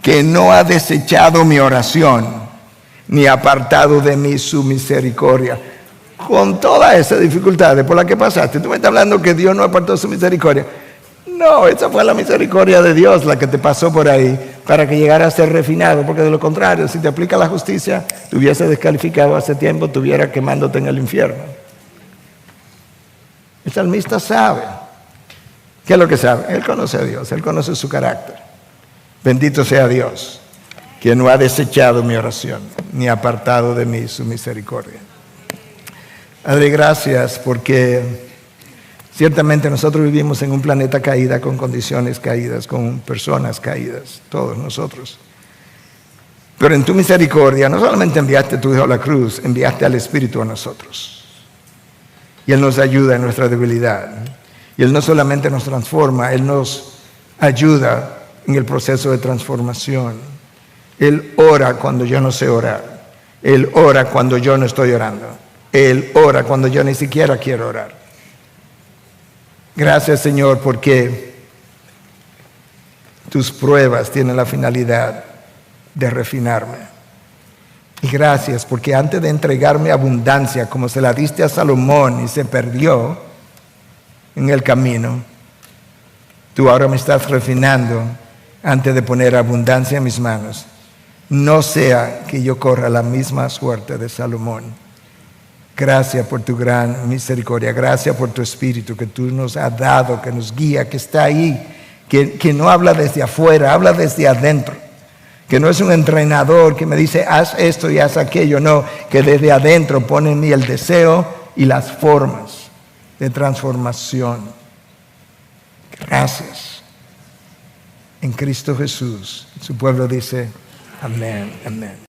que no ha desechado mi oración, ni apartado de mí su misericordia. Con toda esa dificultad por la que pasaste, tú me estás hablando que Dios no apartó su misericordia. No, esa fue la misericordia de Dios la que te pasó por ahí para que llegara a ser refinado, porque de lo contrario, si te aplica la justicia, te hubiese descalificado hace tiempo, estuviera quemándote en el infierno. El salmista sabe. ¿Qué es lo que sabe? Él conoce a Dios, él conoce su carácter. Bendito sea Dios, que no ha desechado mi oración, ni apartado de mí su misericordia. Padre, gracias porque ciertamente nosotros vivimos en un planeta caído, con condiciones caídas, con personas caídas, todos nosotros. Pero en tu misericordia no solamente enviaste a tu Hijo a la cruz, enviaste al Espíritu a nosotros. Y Él nos ayuda en nuestra debilidad. Y Él no solamente nos transforma, Él nos ayuda en el proceso de transformación. Él ora cuando yo no sé orar. Él ora cuando yo no estoy orando. Él ora cuando yo ni siquiera quiero orar. Gracias, Señor, porque tus pruebas tienen la finalidad de refinarme. Y gracias porque antes de entregarme abundancia, como se la diste a Salomón y se perdió en el camino, tú ahora me estás refinando antes de poner abundancia en mis manos. No sea que yo corra la misma suerte de Salomón Gracias por tu gran misericordia. Gracias por tu Espíritu que tú nos has dado, que nos guía, que está ahí, que no habla desde afuera, habla desde adentro. Que no es un entrenador que me dice, haz esto y haz aquello. No, que desde adentro pone en mí el deseo y las formas de transformación. Gracias. En Cristo Jesús. Su pueblo dice, amén, amén.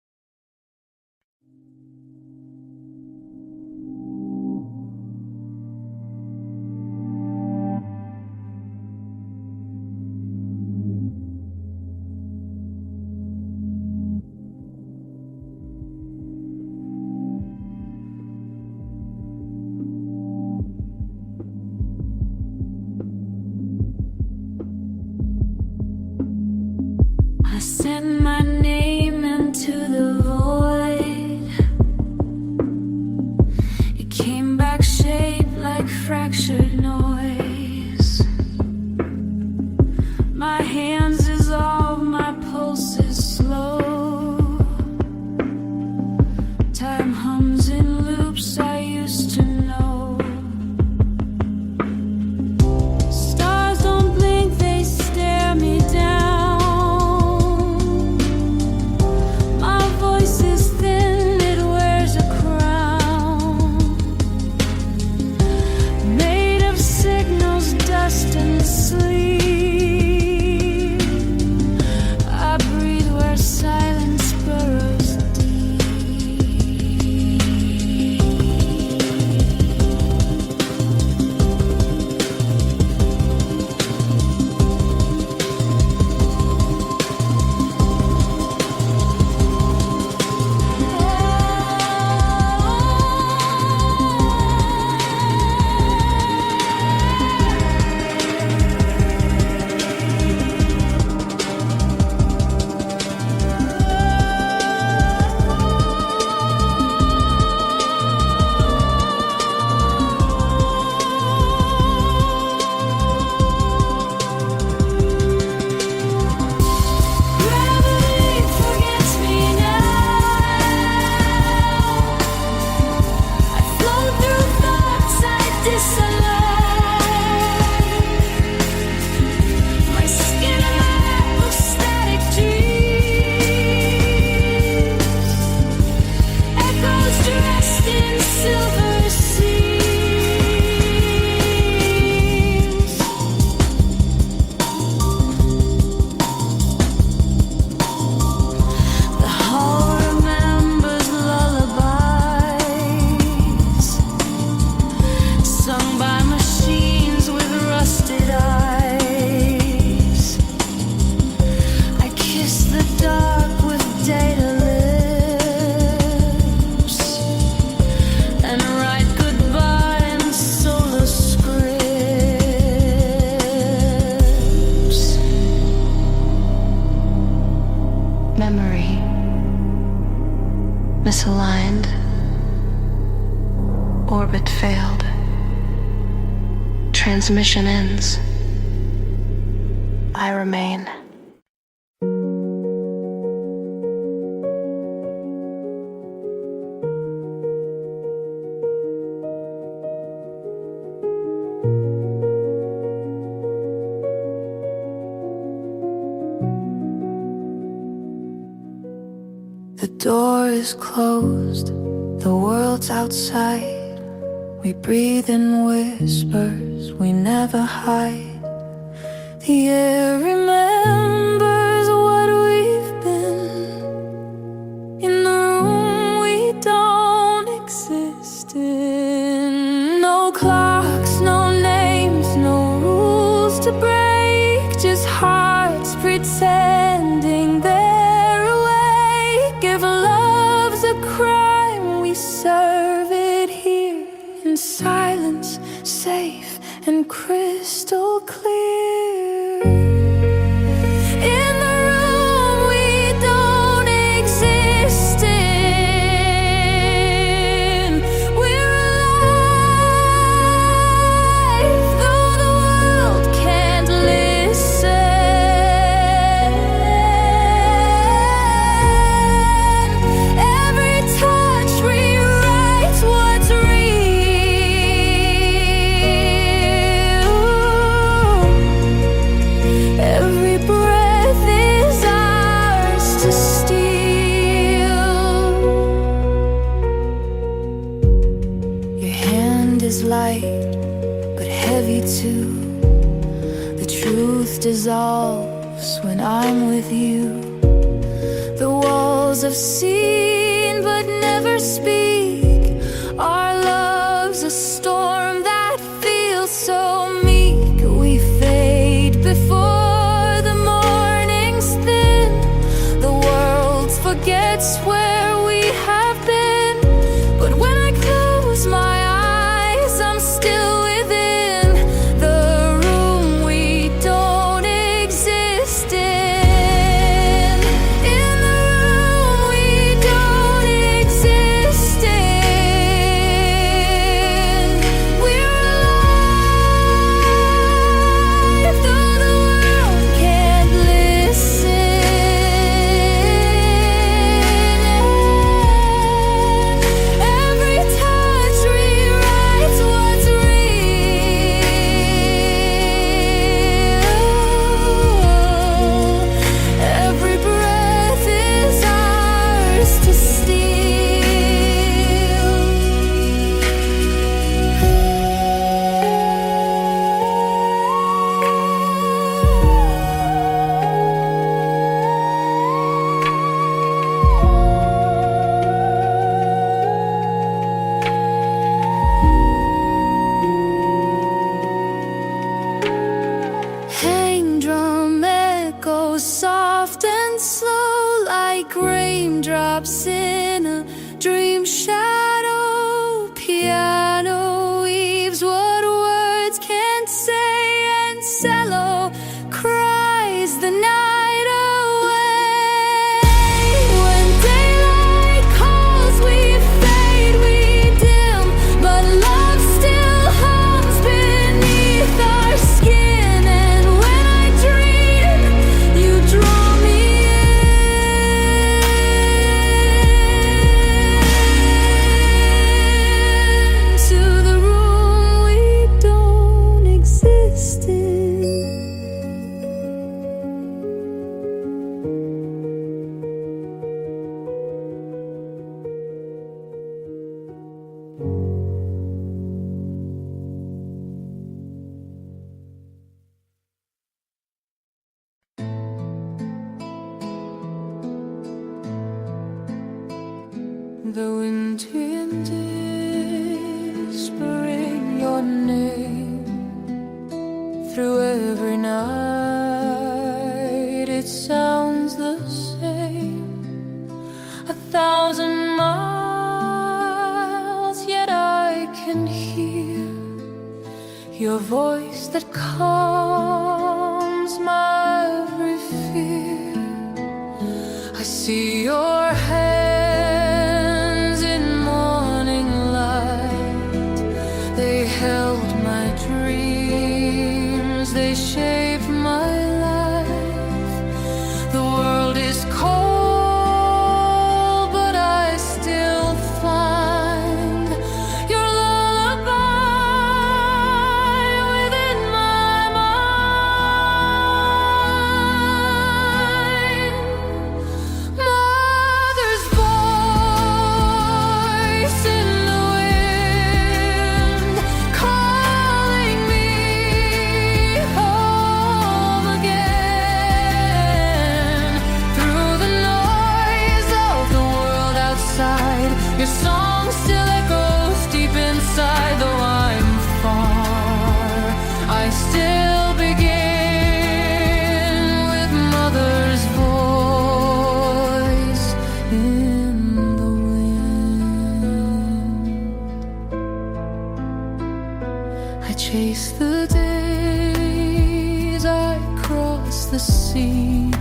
I sent my name into the void. It came back shaped like fractured noise. My hands dissolve, my pulse is slow. Time hums in loops I used to know. Stars don't blink, they stare me down. Misaligned. Orbit failed. Transmission ends. I remain. The door is closed, the world's outside. We breathe in whispers, we never hide. The air remembers what we've been. In the room we don't exist in. No clocks, no names, no rules to break. Just hearts pretending they're awake. If love's a crime, we serve it here in silence, safe and crystal clear. In the room we don't exist in, we're alive, though the world can't listen. Every touch rewrites what's is light, but heavy too. The truth dissolves when I'm with you. The walls have seen but never speak. Our love's a storm that feels so meek. We fade before the morning's thin. The world forgets where we have been. But when I close my eyes, I'm still within the room we don't exist in. In the room we don't exist in. We're alive, though the world can't listen. Every touch rewrites what's real. Every breath is ours to hang drum echoes soft and slow like raindrops in a dream shadow. Piano weaves what words can't say, and cello cries the night away. When daylight calls, we fade, we dim, but love still hums beneath our skin. And when I dream, you draw me into the room we don't exist in. The wind winds whispering your name through every night. It sounds the same, 1,000 miles, yet I can hear your voice that calms my every fear. I see your hands in morning light. They held my dreams, they shaped my life. The world is cold, but I still find your lullaby within my mind. Mother's voice in the wind, calling me home again. Through the noise of the world outside, your song still echoes deep inside. Though I'm far, I still begin with mother's voice in the wind. I chase the days, I cross the sea,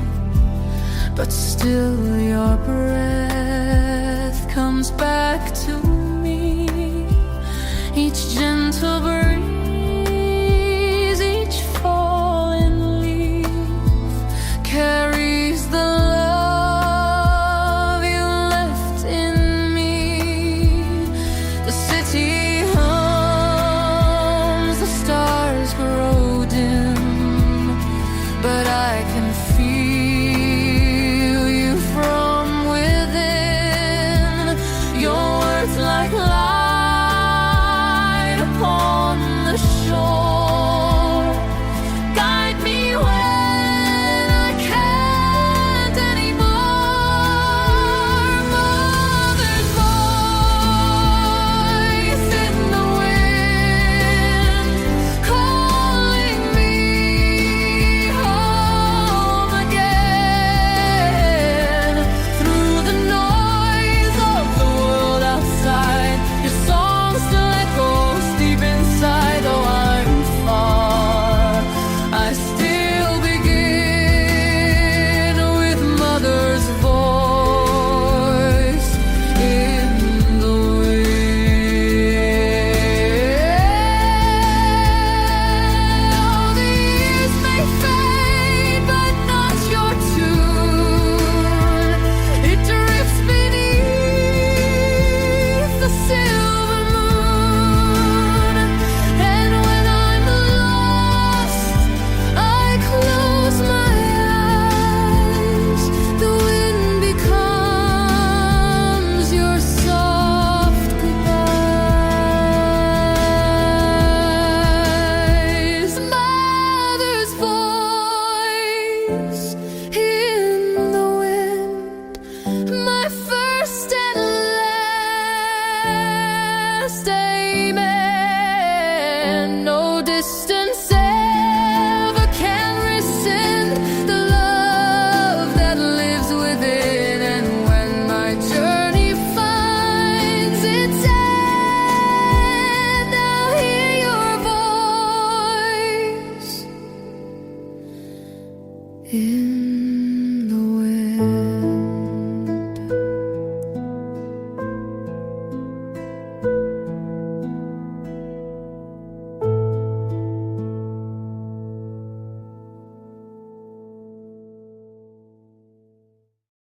but still your breath comes back to me. Each gentle breath